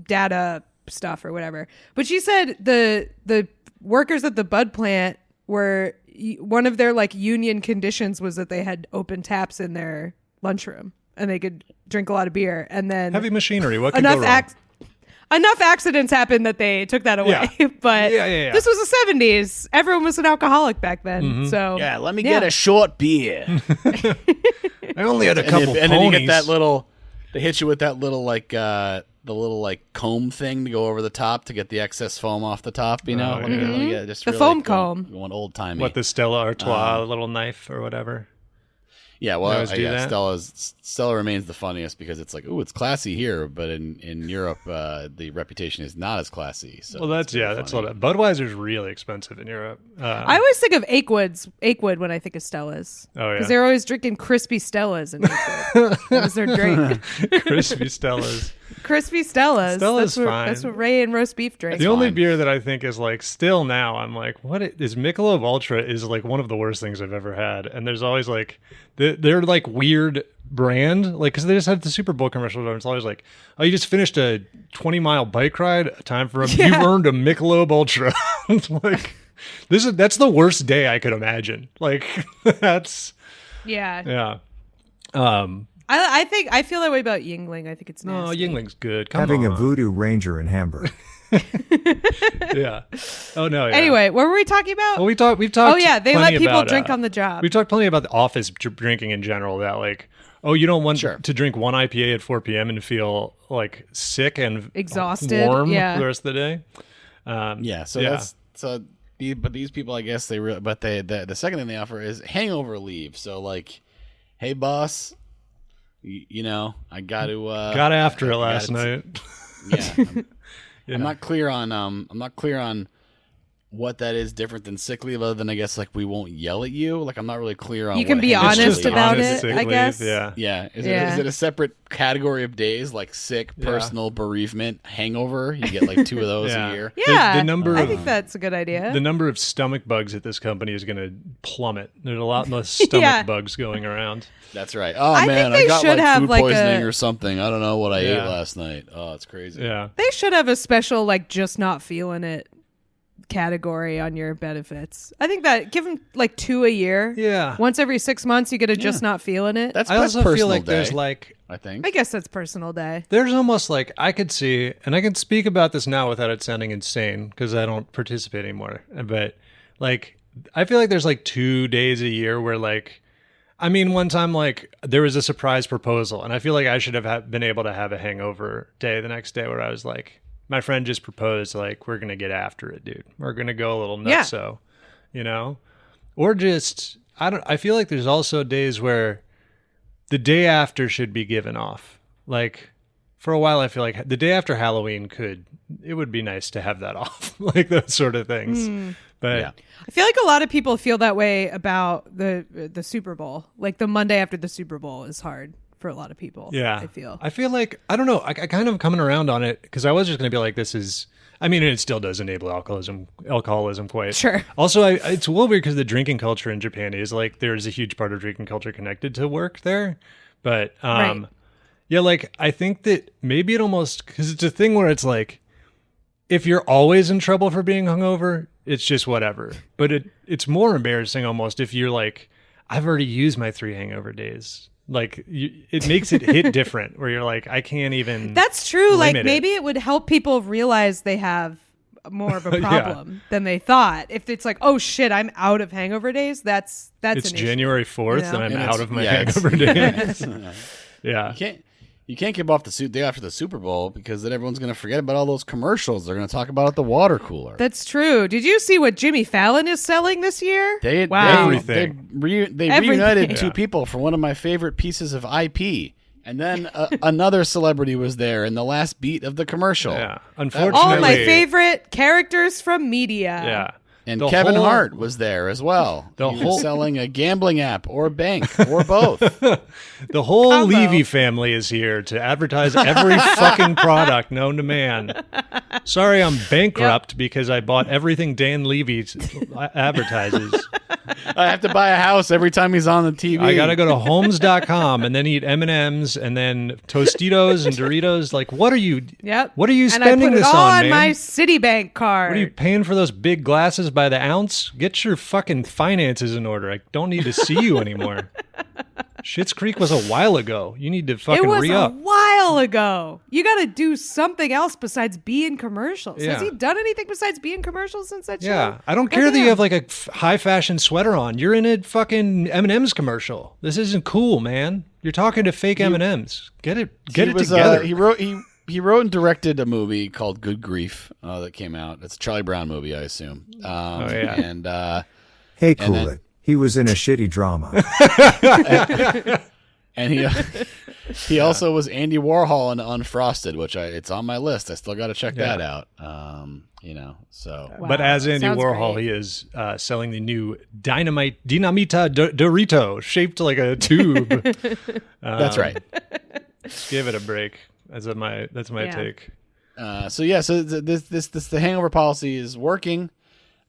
data stuff or whatever. But she said the workers at the bud plant were, one of their union conditions was that they had open taps in their lunchroom and they could drink a lot of beer. And then Heavy machinery. What could go wrong? Enough accidents happened that they took that away. Yeah. But Yeah. this was the 70s. Everyone was an alcoholic back then. So Yeah, let me get a short beer. I only had a couple and then you ponies. get that little, they hit you with that little the little comb thing to go over the top to get the excess foam off the top, you know? Let me get just The really foam comb. Going old timey. What, the Stella Artois little knife or whatever? Yeah, well, They always do that? Stella remains the funniest because it's it's classy here, but in Europe, the reputation is not as classy. So Well, that's really that's funny. what Budweiser's really expensive in Europe. I always think of Aquid when I think of Stellas. Oh, yeah. Because they're always drinking crispy Stellas in Aquid. That was their drink. crispy Stellas. Crispy Stellas. Stella's That's fine. what Ray and roast beef drink. The only fine. beer that I think is still now I'm what is Michelob Ultra is one of the worst things I've ever had, and there's always they're weird brand because they just had the Super Bowl commercial where it's always oh, you just finished a 20-mile bike ride, time for you've earned a Michelob Ultra. It's that's the worst day I could imagine. That's Yeah. yeah. I feel that way about Yingling. I think it's No, nasty. Yingling's good. Come Having on. a Voodoo Ranger in Hamburg. Yeah. Oh no. Yeah. Anyway, what were we talking about? Well, we've talked. Oh yeah, they let plenty people about, drink on the job. We've talked plenty about the office drinking in general. That oh, you don't want to drink one IPA at 4 p.m. and feel sick and Exhausted, warm yeah. for the rest of the day. But these people, I guess the second thing they offer is hangover leave. So hey boss, I got to got after it last night. I'm not clear on what that is different than sick leave, other than I guess we won't yell at you. I'm not really clear on. You can what be hangover honest leave about is. it, sick I leave, guess. Yeah. Yeah. Is Yeah. it a separate category of days sick, personal, bereavement, hangover? You get 2 of those Yeah. a year. Yeah, The number I of- think that's a good idea. The number of stomach bugs at this company is going to plummet. There's a lot less stomach Yeah. bugs going around. That's right. Oh I man, think they I got should have, food like, poisoning a- or something. I don't know what I ate Yeah. last night. Oh, it's crazy. Yeah. They should have a special just not feeling it category on your benefits. I think that give them like 2 a year. Yeah. Once every 6 months, you get to just not feeling it. That's I also personal feel like day, there's like I think. I guess that's personal day. there's almost like I could see, and I can speak about this now without it sounding insane because I don't participate anymore. But like, I feel like there's like 2 days a year where like, I mean, one time like there was a surprise proposal, and I feel like I should have been able to have a hangover day the next day where I was like, my friend just proposed, like, we're gonna get after it, dude. We're gonna go a little nutso, you know, or just I feel like there's also days where the day after should be given off. Like for a while, I feel like the day after Halloween it would be nice to have that off, like those sort of things. But Yeah. I feel like a lot of people feel that way about the Super Bowl. Like the Monday after the Super Bowl is hard for a lot of people. yeah, I feel like I don't know. I kind of coming around on it because I was just gonna be like, this is. I mean, it still does enable alcoholism quite. Sure. Also, it's a little weird because the drinking culture in Japan is like there's a huge part of drinking culture connected to work there. But Right. yeah, like I think that maybe it almost because it's a thing where it's like if you're always in trouble for being hungover, it's just whatever. But it's more embarrassing almost if you're like, I've already used my 3 hangover days. Like it makes it hit different where you're like, I can't even. That's true. Like limit maybe it. it would help people realize they have more of a problem than they thought. If it's like, oh shit, I'm out of hangover days. That's It's an issue. January 4th You know? and I'm And out it's- of my yeah, it's- hangover days. Yeah. You can't give off the day after the Super Bowl because then everyone's going to forget about all those commercials. They're going to talk about at the water cooler. That's true. Did you see what Jimmy Fallon is selling this year? Wow. Everything. They Everything. reunited two Yeah. people for one of my favorite pieces of IP. And then another celebrity was there in the last beat of the commercial. Yeah. All Unfortunately. my favorite characters from media. Yeah. And The Kevin whole- Hart was there as well. The He was whole- selling a gambling app or a bank or both. The whole Combo. Levy family is here to advertise every fucking product known to man. Sorry, I'm bankrupt because I bought everything Dan Levy advertises. I have to buy a house every time he's on the TV. I gotta go to homes.com and then eat M&Ms and then Tostitos and Doritos. Like, what are you? Yep. What are you And spending I put this it all on, on man? my Citibank card. What are you paying for those big glasses by the ounce? Get your fucking finances in order. I don't need to see you anymore. Schitt's Creek was a while ago. You need to fucking It was re-up. a while ago. You got to do something else besides be in commercials. Yeah. Has he done anything besides be in commercials since that show? Yeah, I don't care that you have like a high fashion sweater on. You're in a fucking M&M's commercial. This isn't cool, man. You're talking to fake M&M's. Get it together. He wrote and directed a movie called Good Grief that came out. It's a Charlie Brown movie, I assume. Yeah. And Hey, And cool then- it. He was in a shitty drama. and he also was Andy Warhol in Unfrosted, which it's on my list. I still got to check that out. So Wow. But as Andy Sounds Warhol, great. he is selling the new Dinamita Dorito, shaped like a tube. that's right. Give it a break. That's my Yeah. take. So the hangover policy is working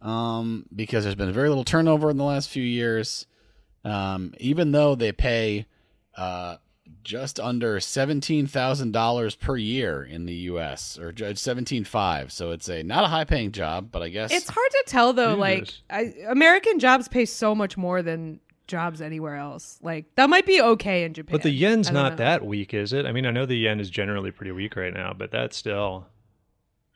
because there's been very little turnover in the last few years. Even though they pay just under $17,000 per year in the U.S. or $17,500, so it's not a high paying job, but I guess It's hard to tell though. Jesus. American jobs pay so much more than jobs anywhere else. Like that might be okay in Japan. But the yen's I don't not know. that weak, is it? I mean, I know the yen is generally pretty weak right now, but that's still.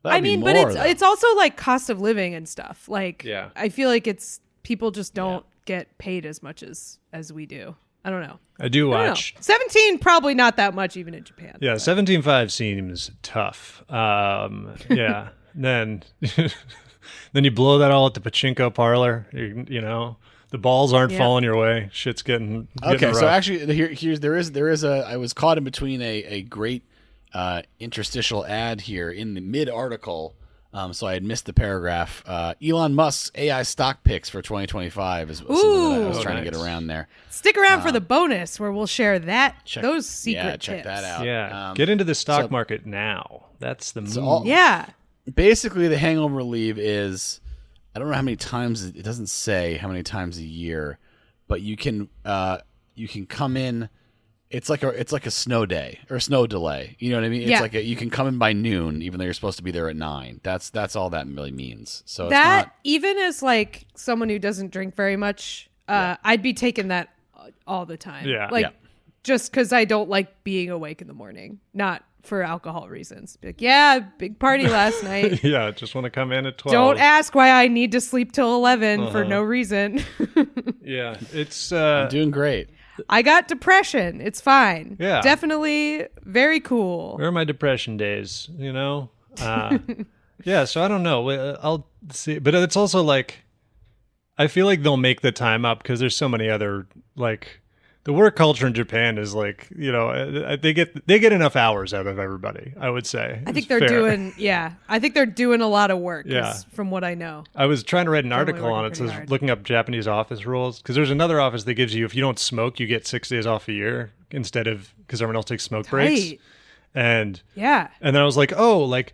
that'd I be mean, but more, though. it's also like cost of living and stuff. Like, Yeah. I feel like it's people just don't get paid as much as we do. I don't know. I do I don't know. watch. 17 probably not that much even in Japan. Yeah, 17.5 seems tough. Yeah. then you blow that all at the pachinko parlor. You know, the balls aren't Yeah. falling your way. Shit's getting Okay, rough. so actually, there is a. I was caught in between a great interstitial ad here in the mid article, so I had missed the paragraph. Elon Musk's AI stock picks for 2025 is something that I was Ooh. trying to get Nice. around there. Stick around for the bonus where we'll share those secret yeah, tips. check that out. Yeah, get into the stock so- market now. That's the move. all- Yeah. Basically, the hangover leave is I don't know how many times it doesn't say how many times a year, but you can come in it's like a snow day or a snow delay. You know what I mean? It's Yeah. like you can come in by noon, even though you're supposed to be there at 9. That's all that really means. So That it's not, even as like someone who doesn't drink very much, I'd be taking that all the time. Yeah. Like Yeah. just because I don't like being awake in the morning, not for alcohol reasons. Be like, yeah, big party last night. Yeah, just want to come in at 12. Don't ask why I need to sleep till 11 for no reason. Yeah, it's I'm doing great. I got depression. It's fine. Yeah. Definitely very cool. where are my depression days, Yeah, so I don't know. I'll see, but it's also like I feel like they'll make the time up because there's so many other like the work culture in Japan is like, they get enough hours out of everybody, I would say. I think they're doing a lot of work Yeah. from what I know. I was trying to write an Probably article on it. working It says pretty hard. looking up Japanese office rules because there's another office that gives you if you don't smoke, you get 6 days off a year instead of because everyone else takes smoke breaks. Tight. And Yeah. then I was like, oh, like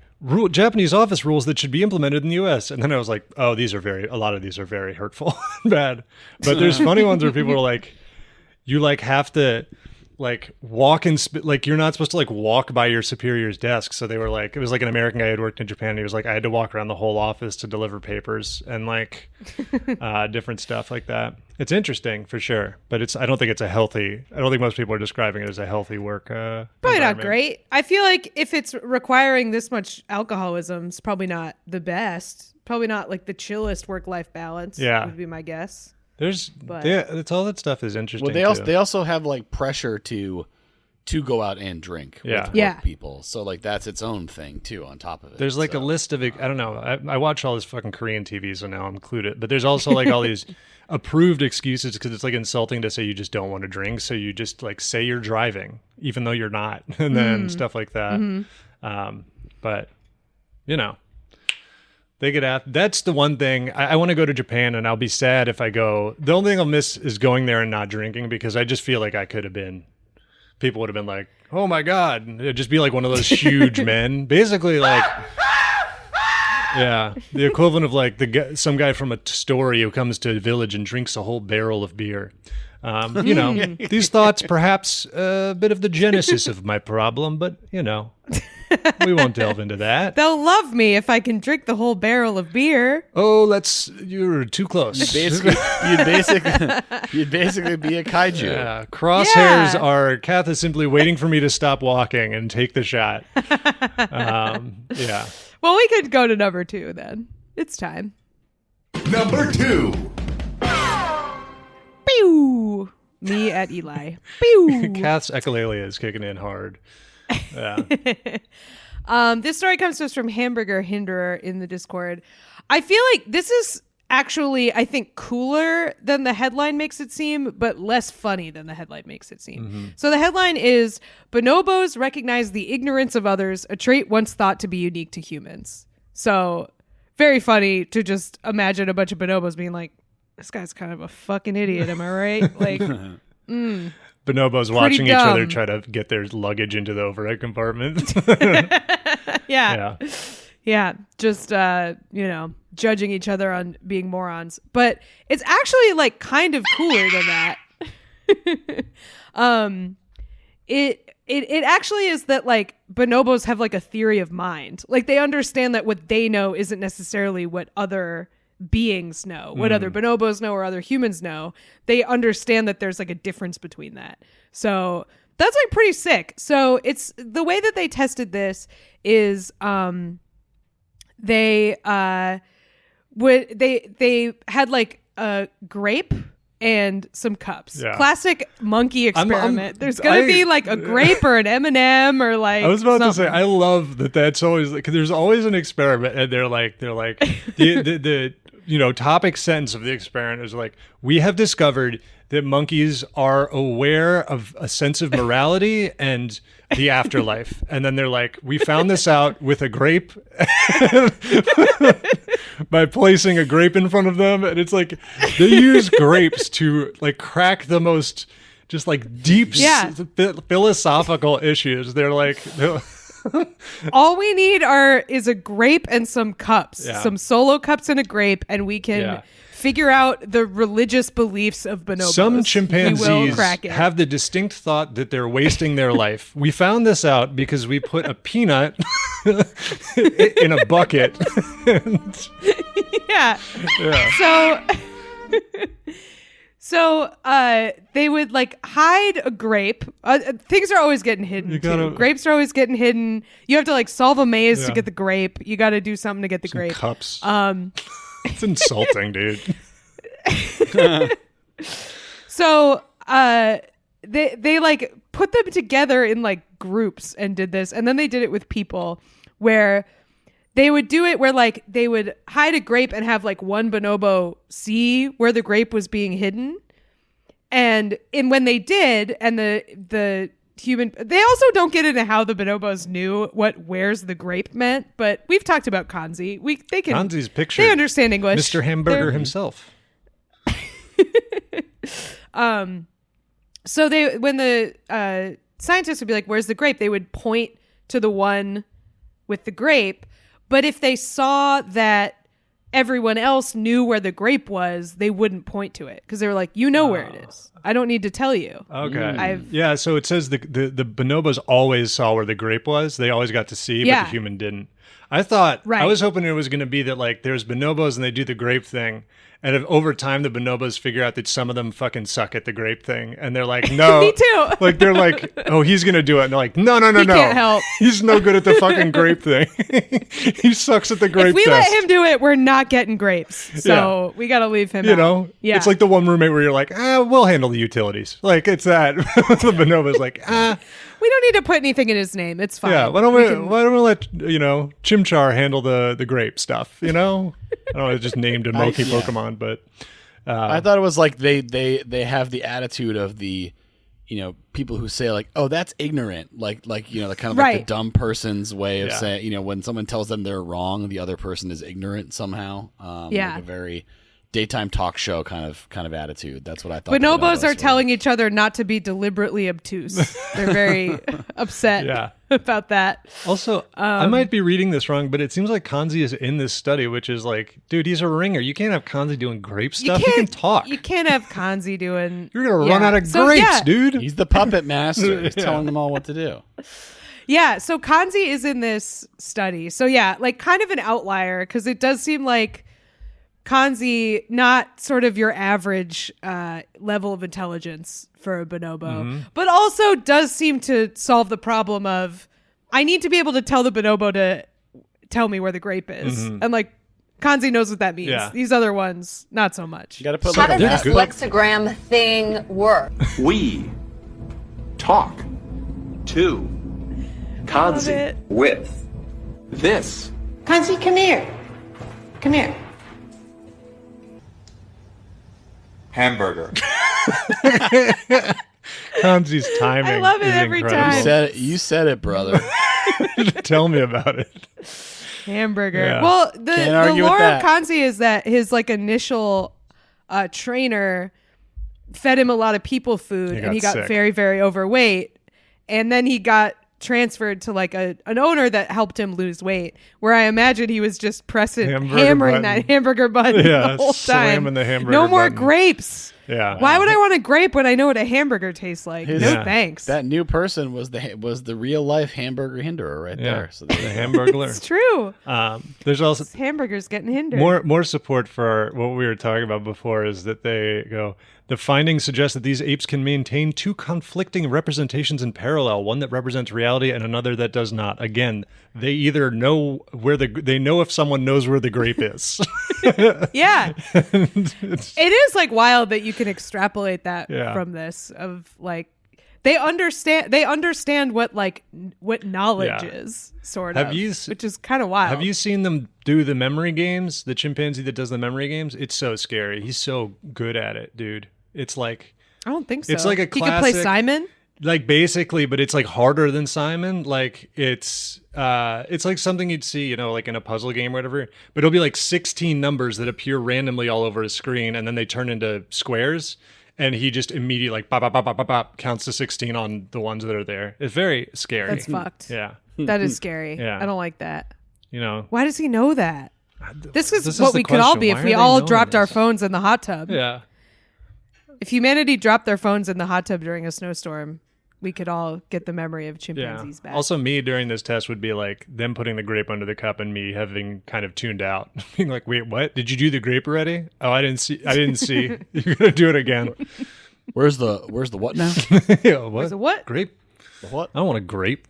Japanese office rules that should be implemented in the U.S. And then I was like, oh, a lot of these are very hurtful and bad. But there's funny ones where people are like, you like have to like walk and like you're not supposed to like walk by your superior's desk. So they were like, it was like an American guy who had worked in Japan. And he was like, I had to walk around the whole office to deliver papers and like different stuff like that. It's interesting for sure, but I don't think most people are describing it as a healthy work. Probably not environment. great. I feel like if it's requiring this much alcoholism, it's probably not the best. Probably not like the chillest work-life balance. Yeah. Would be my guess. It's all that stuff is interesting. Well, too. they also have like pressure to go out and drink Yeah. with Yeah. work people. So like that's its own thing too on top of it. There's like a list of I don't know. I watch all this fucking Korean TV, so now I'm included. But there's also like all these approved excuses because it's like insulting to say you just don't want to drink, so you just like say you're driving even though you're not, and then stuff like that. But they get at. That's the one thing I want to go to Japan, and I'll be sad if I go. The only thing I'll miss is going there and not drinking because I just feel like I could have been. People would have been like, "Oh my god!" It'd just be like one of those huge men, basically like, yeah, the equivalent of like some guy from a story who comes to a village and drinks a whole barrel of beer. These thoughts perhaps a bit of the genesis of my problem, but we won't delve into that. They'll love me if I can drink the whole barrel of beer. Oh, you're too close. you'd basically be a kaiju. Yeah, crosshairs Yeah. are Kath is simply waiting for me to stop walking and take the shot. Yeah. Well, we could go to number 2 then. It's time. Number 2. Pew! Me at Eli. Pew! Kath's ecolalia is kicking in hard. Yeah. This story comes to us from Hamburger Hinderer in the Discord. I feel like this is actually, I think, cooler than the headline makes it seem, but less funny than the headline makes it seem. So the headline is, Bonobos recognize the ignorance of others, a trait once thought to be unique to humans. So very funny to just imagine a bunch of bonobos being like, this guy's kind of a fucking idiot, am I right? Like, Bonobos watching each other dumb. try to get their luggage into the overhead compartment. yeah. Yeah, just judging each other on being morons. But it's actually like kind of cooler than that. It actually is that like bonobos have like a theory of mind. Like they understand that what they know isn't necessarily what other beings know, what other bonobos know or other humans know. They understand that there's like a difference between that. So that's like pretty sick. So it's the way that they tested this is they had like a grape and some cups. Yeah. Classic monkey experiment. There's gonna be like a grape or an M&M or like I was about to say, something. I love that. That's always because there's always an experiment, and they're like the topic sentence of the experiment is like, we have discovered that monkeys are aware of a sense of morality and the afterlife, and then they're like, we found this out with a grape by placing a grape in front of them, and it's like they use grapes to like crack the most just like deep philosophical issues. They're like all we need is a grape and some cups, Yeah. some solo cups and a grape, and we can figure out the religious beliefs of bonobos. Some we will chimpanzees crack it. have the distinct thought that they're wasting their life. We found this out because we put a peanut in a bucket. Yeah. So they would like hide a grape. Things are always getting hidden too. Grapes are always getting hidden. You have to like solve a maze to get the grape. You got to do something to get the grape. Cups. It's insulting, dude. So they like put them together in like groups and did this, and then they did it with people where they would do it where like they would hide a grape and have like one bonobo see where the grape was being hidden. And when they did, and the human, they also don't get into how the bonobos knew where's the grape meant, but we've talked about Kanzi. Kanzi's picture. They understand English. Mr. Hamburger himself. So when the scientists would be like, where's the grape? They would point to the one with the grape. But if they saw that everyone else knew where the grape was, they wouldn't point to it because they were like, you know where it is. I don't need to tell you. Okay. Yeah, so it says the bonobos always saw where the grape was. They always got to see, but the human didn't. I was hoping it was going to be that like there's bonobos and they do the grape thing. And if over time the bonobos figure out that some of them fucking suck at the grape thing, and they're like, no, me too. Like they're like, oh, he's gonna do it, and they're like, no, He can't help. He's no good at the fucking grape thing. He sucks at the grape. If we test. let him do it, we're not getting grapes. So we got to leave him. You know, it's like the one roommate where you're like, we'll handle the utilities. Like it's that. The bonobo's like, we don't need to put anything in his name. It's fine. Yeah, why don't we let Chimchar handle the grape stuff? You know, I don't know. I just named a Moki Pokemon, but I thought it was like they have the attitude of the people who say like, oh, that's ignorant, like the kind of like the dumb person's way of saying, when someone tells them they're wrong, the other person is ignorant somehow. Like a very daytime talk show kind of attitude. That's what I thought. Bonobos are telling each other not to be deliberately obtuse. They're very upset about that. Also, I might be reading this wrong, but it seems like Kanzi is in this study, which is like, dude, he's a ringer. You can't have Kanzi doing grape stuff. He can talk. You can't have Kanzi doing... You're going to run out of grapes, dude. He's the puppet master. He's telling them all what to do. Yeah, so Kanzi is in this study. So yeah, like kind of an outlier because it does seem like Kanzi, not sort of your average level of intelligence for a bonobo, but also does seem to solve the problem of I need to be able to tell the bonobo to tell me where the grape is. And like Kanzi knows what that means. Yeah. These other ones, not so much. You gotta put How does this lexigram thing work? We talk to Kanzi with this. Kanzi, come here. Come here. Hamburger. Kanzi's timing. I love it every time. You said it, brother. Tell me about it. Hamburger. Yeah. Well, the lore of that. Kanzi is that his like initial trainer fed him a lot of people food, and he got sick. very, very overweight, and then he got transferred to like an owner that helped him lose weight, where I imagine he was just hammering that hamburger button the whole time. Slamming the hamburger no more button. Grapes. Yeah. Why would I want a grape when I know what a hamburger tastes like? No thanks. That new person was the real life hamburger hinderer right there. So the hamburglar. It's true. There's also this hamburger's getting hindered. More support for what we were talking about before is that they go. The findings suggest that these apes can maintain two conflicting representations in parallel, one that represents reality and another that does not. Again, they either know they know if someone knows where the grape is. Yeah. It is like wild that you can extrapolate that from this of like they understand what knowledge is sort of, which is kind of wild. Have you seen them do the memory games? The chimpanzee that does the memory games? It's so scary. He's so good at it, dude. It's like I don't think so. It's like a classic. He could play Simon? Like basically, but it's like harder than Simon. Like it's like something you'd see, like in a puzzle game or whatever. But it'll be like 16 numbers that appear randomly all over his screen, and then they turn into squares. And he just immediately like bop, bop, bop, bop, bop, bop, counts to 16 on the ones that are there. It's very scary. That's fucked. Yeah. That is scary. Yeah. I don't like that. Why does he know that? This is This is what the we could all question. be Why if are we they all knowing dropped our this? phones in the hot tub. Yeah. If humanity dropped their phones in the hot tub during a snowstorm, we could all get the memory of Yeah. chimpanzees back. Also, me during this test would be like them putting the grape under the cup and me having kind of tuned out, being like, "Wait, what? Did you do the grape already? Oh, I didn't see. You're gonna do it again." Where's the what now? Yeah, what? Where's the what? Grape? The what? I don't want a grape.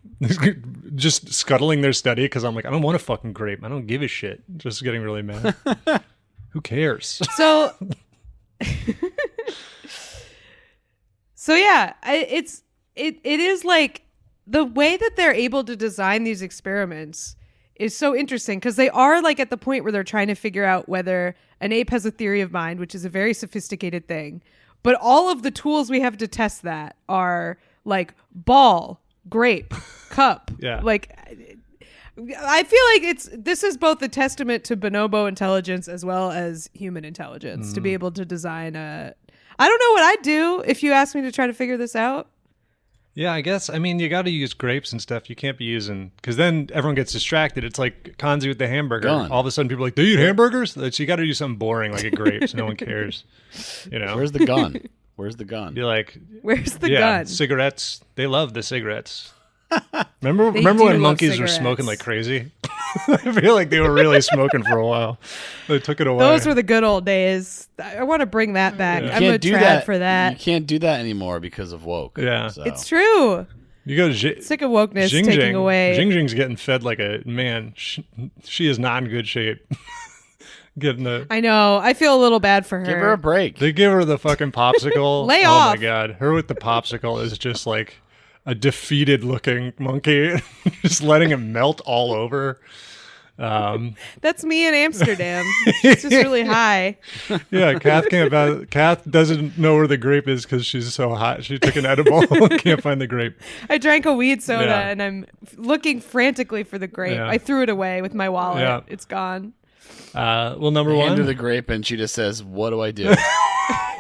Just scuttling their study because I'm like, I don't want a fucking grape. I don't give a shit. Just getting really mad. Who cares? So, yeah, it is like the way that they're able to design these experiments is so interesting because they are like at the point where they're trying to figure out whether an ape has a theory of mind, which is a very sophisticated thing. But all of the tools we have to test that are like ball, grape, cup. Yeah. Like, I feel like this is both a testament to bonobo intelligence as well as human intelligence to be able to design a. I don't know what I'd do if you asked me to try to figure this out. Yeah, I guess. I mean, you got to use grapes and stuff. You can't be using because then everyone gets distracted. It's like Kanzi with the hamburger. Gone. All of a sudden, people are like, "They eat hamburgers." So you got to do something boring like a grape, so no one cares. You know, Where's the gun? Where's the gun? be like, Where's the yeah, gun? cigarettes. They love the cigarettes. Remember They when do love monkeys were cigarettes. smoking like crazy? I feel like they were really smoking for a while. They took it away. Those were the good old days. I want to bring that back. You I'm a can't do trad that for that. You can't do that anymore because of woke. Yeah. So. It's true. You go to Sick of wokeness Jing taking Jing. away. Jing Jing's getting fed like a man. She is not in good shape. Getting the. I know. I feel a little bad for her. Give her a break. They give her the fucking popsicle. Lay oh off. my god, her with the popsicle is just like a defeated looking monkey, just letting him melt all over. That's me in Amsterdam. It's just really high. Yeah, Kath doesn't know where the grape is because she's so hot. She took an edible, can't find the grape. I drank a weed soda Yeah. and I'm looking frantically for the grape. Yeah. I threw it away with my wallet. Yeah. It's gone. Well, number Hand her one. the grape, and she just says, "What do I do?"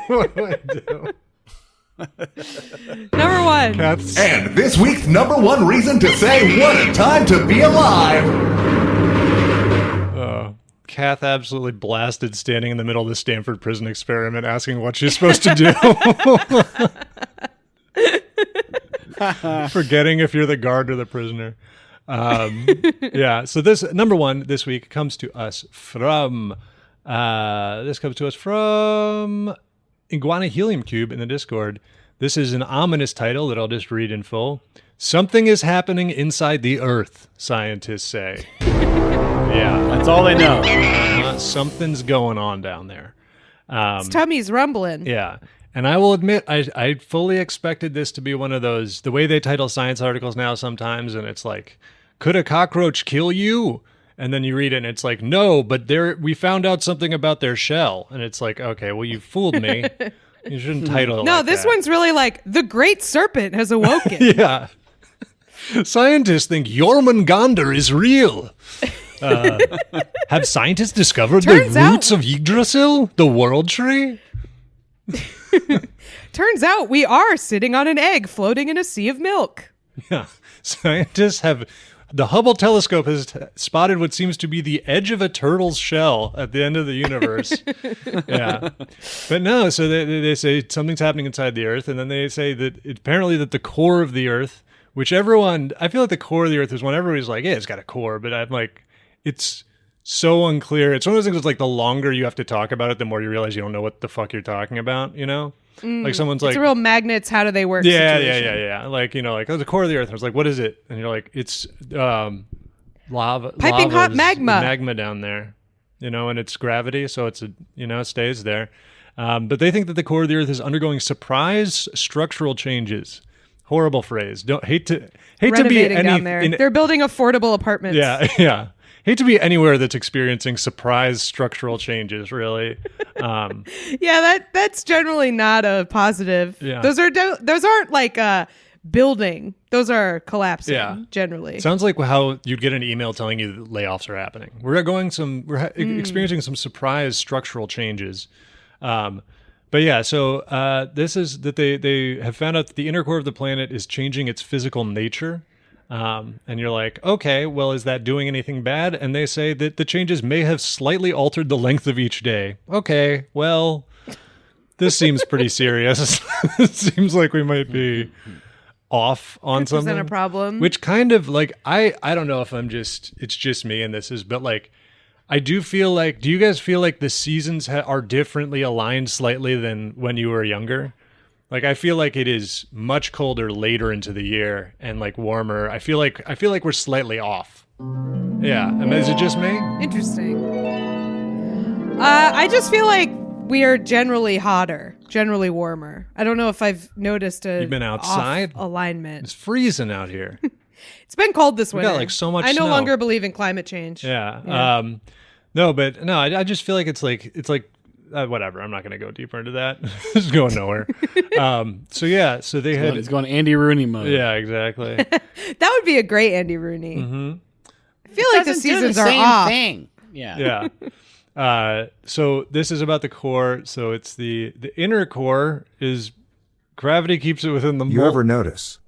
What do I do? Number one. Kath's And this week's number one reason to say what a time to be alive. Kath absolutely blasted standing in the middle of the Stanford prison experiment asking what she's supposed to do. Forgetting if you're the guard or the prisoner. Yeah, so this number one this week comes to us from Iguana Helium Cube in the Discord. This is an ominous title that I'll just read in full. Something is happening inside the Earth, scientists say. Yeah. That's all they know. Something's going on down there. His tummy's rumbling. Yeah. And I will admit, I fully expected this to be one of those, the way they title science articles now sometimes, and it's like, could a cockroach kill you? And then you read it and it's like, no, but we found out something about their shell. And it's like, okay, well, you fooled me. You shouldn't title it No, like this that. one's really like, the great serpent has awoken. Yeah. Scientists think Jormungandr is real. Have scientists discovered Turns the out- roots of Yggdrasil, the world tree? Turns out we are sitting on an egg floating in a sea of milk. Yeah. Scientists have. The Hubble telescope has spotted what seems to be the edge of a turtle's shell at the end of the universe. Yeah. But no, so they say something's happening inside the Earth, and then they say that apparently that the core of the Earth, which everyone, I feel like the core of the Earth is when everybody's like, yeah, it's got a core, but I'm like, it's so unclear. It's one of those things that's like the longer you have to talk about it, the more you realize you don't know what the fuck you're talking about, you know? Like someone's like, It's a real magnets, how do they work yeah, situation. yeah. Like, you know, like, oh, the core of the Earth. I was like, what is it? And you're like, it's lava. Piping hot lava's magma. Magma down there, you know, and it's gravity, so it's, it stays there. But they think that the core of the Earth is undergoing surprise structural changes. Horrible phrase. Don't hate to be Renovating any down there. They're building affordable apartments. yeah, yeah. Hate to be anywhere that's experiencing surprise structural changes, really. Yeah, that's generally not a positive. Yeah. Those aren't like building. Those are collapsing. Yeah. Generally. Sounds like how you'd get an email telling you that layoffs are happening. We're experiencing some surprise structural changes. But yeah, so this is that they have found out that the inner core of the planet is changing its physical nature. And you're like, okay, well, is that doing anything bad? And they say that the changes may have slightly altered the length of each day. Okay, well, this seems pretty serious. It seems like we might be off on something. A problem. Which kind of like, I don't know if it's just me and this is, but like, I do feel like, do you guys feel like the seasons are differently aligned slightly than when you were younger? Like, I feel like it is much colder later into the year and like warmer. I feel like we're slightly off. Yeah. I mean, is it just me? Interesting. I just feel like we are generally hotter, generally warmer. I don't know if I've noticed You've been outside? alignment. It's freezing out here. It's been cold this winter. got like so much I no snow. longer believe in climate change. Yeah. No, I just feel like it's like whatever. I'm not going to go deeper into that. It's going nowhere. So they had. It's going Andy Rooney mode. Yeah, exactly. That would be a great Andy Rooney. Mm-hmm. I feel like the seasons are off. Thing. Yeah. Yeah. So this is about the core. So it's the inner core is gravity keeps it within the. You ever notice?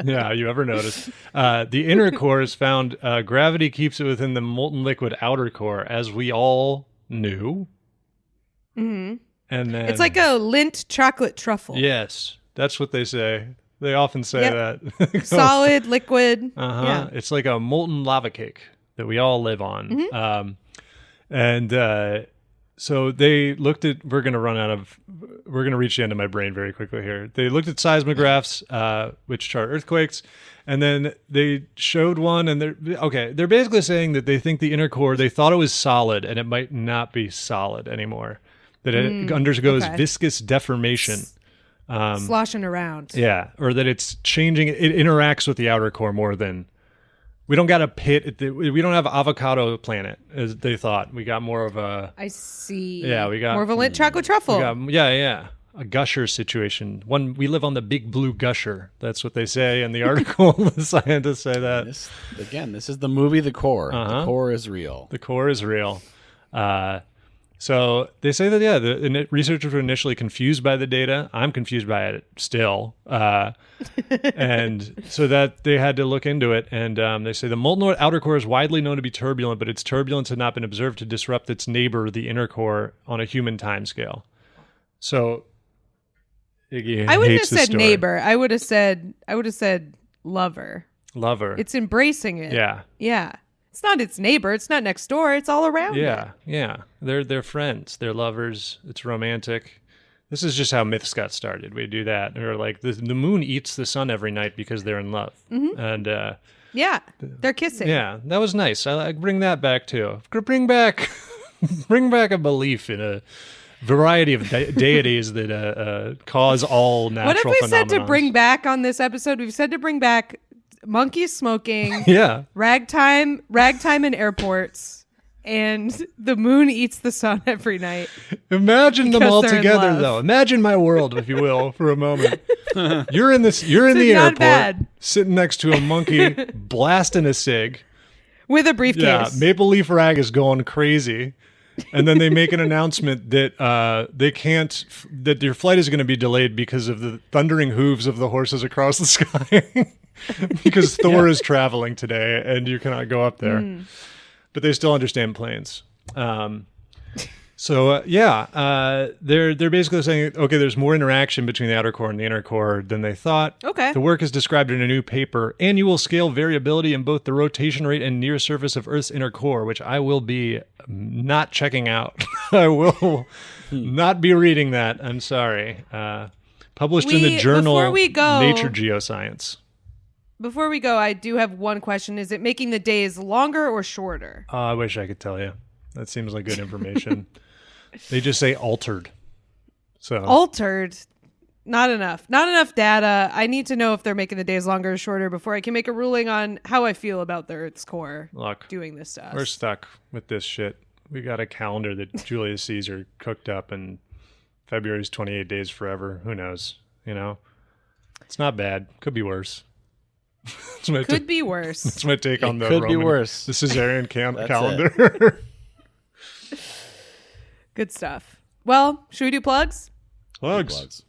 Yeah, you ever notice? The inner core is found. Gravity keeps it within the molten liquid outer core, as we all knew. Mm-hmm. And then It's like a Lindt chocolate truffle. yes, that's what they say. They often say that. Solid, liquid. Uh-huh. Yeah. It's like a molten lava cake that we all live on. Mm-hmm. So they looked at, we're going to reach the end of my brain very quickly here. They looked at seismographs, which chart earthquakes, and then they showed one, and they're basically saying that they think the inner core, they thought it was solid, and it might not be solid anymore, that it undergoes viscous deformation. Sloshing around. Yeah, or that it's changing, it interacts with the outer core more than... We don't got a pit. We don't have avocado planet as they thought. We got more of a. I see. Yeah, we got more of a Lindt chocolate truffle. A gusher situation. We live on the big blue gusher. That's what they say in the article. The scientists say that. This is the movie The Core. The core is real. The core is real. So they say that, the researchers were initially confused by the data. I'm confused by it still. And so that they had to look into it. And they say the molten outer core is widely known to be turbulent, but its turbulence had not been observed to disrupt its neighbor, the inner core, on a human timescale. So Iggy I wouldn't have hates the said story. neighbor. I would have said lover. Lover. It's embracing it. Yeah. Yeah. It's not its neighbor. It's not next door. It's all around. Yeah, it. yeah. They're friends. They're lovers. It's romantic. This is just how myths got started. We do that. Or like the moon eats the sun every night because they're in love. Mm-hmm. And yeah, they're kissing. Yeah, that was nice. I bring that back too. Bring back a belief in a variety of deities that cause all natural phenomena. What have we said to phenomenons. bring back on this episode? We've said to bring back monkeys smoking, yeah, ragtime in airports, and the moon eats the sun every night. Imagine them all they're in together, love. though. Imagine my world, if you will, for a moment. You're in the not airport, bad. sitting next to a monkey, blasting a cig. With a briefcase. Yeah, Maple Leaf Rag is going crazy. And then they make an announcement that they can't, that your flight is going to be delayed because of the thundering hooves of the horses across the sky. Because Thor is traveling today and you cannot go up there. But they still understand planes. They're basically saying, okay, there's more interaction between the outer core and the inner core than they thought. Okay. The work is described in a new paper, Annual Scale Variability in both the rotation rate and near surface of Earth's inner core, which I will be not checking out. I will not be reading that. I'm sorry. Published in the journal Nature Geoscience. Before we go, I do have one question. Is it making the days longer or shorter? I wish I could tell you. That seems like good information. They just say altered. So Altered. Not enough. Not enough data. I need to know if they're making the days longer or shorter before I can make a ruling on how I feel about the Earth's core doing this to us. We're stuck with this shit. We got a calendar that Julius Caesar cooked up, and February's 28 days forever. Who knows? You know? It's not bad. Could be worse. Could be worse. That's my take on the could be Roman, worse. the Caesarian calendar. Good stuff. Well, should we do plugs? Plugs.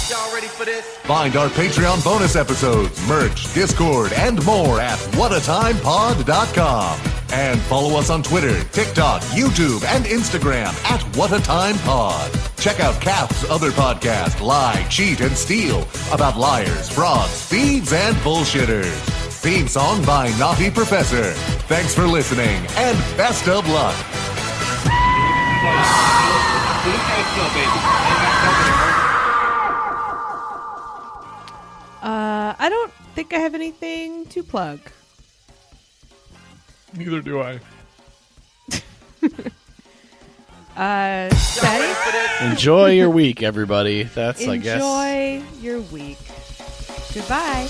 Y'all ready for this? Find our Patreon bonus episodes, merch, Discord, and more at whatatimepod.com. And follow us on Twitter, TikTok, YouTube, and Instagram at whatatimepod. Check out Kath's other podcast, Lie, Cheat, and Steal, about liars, frauds, thieves, and bullshitters. Theme song by Naughty Professor. Thanks for listening, and best of luck. I don't think I have anything to plug. Neither do I. Daddy? Enjoy your week, everybody. That's, I guess. Enjoy your week. Goodbye.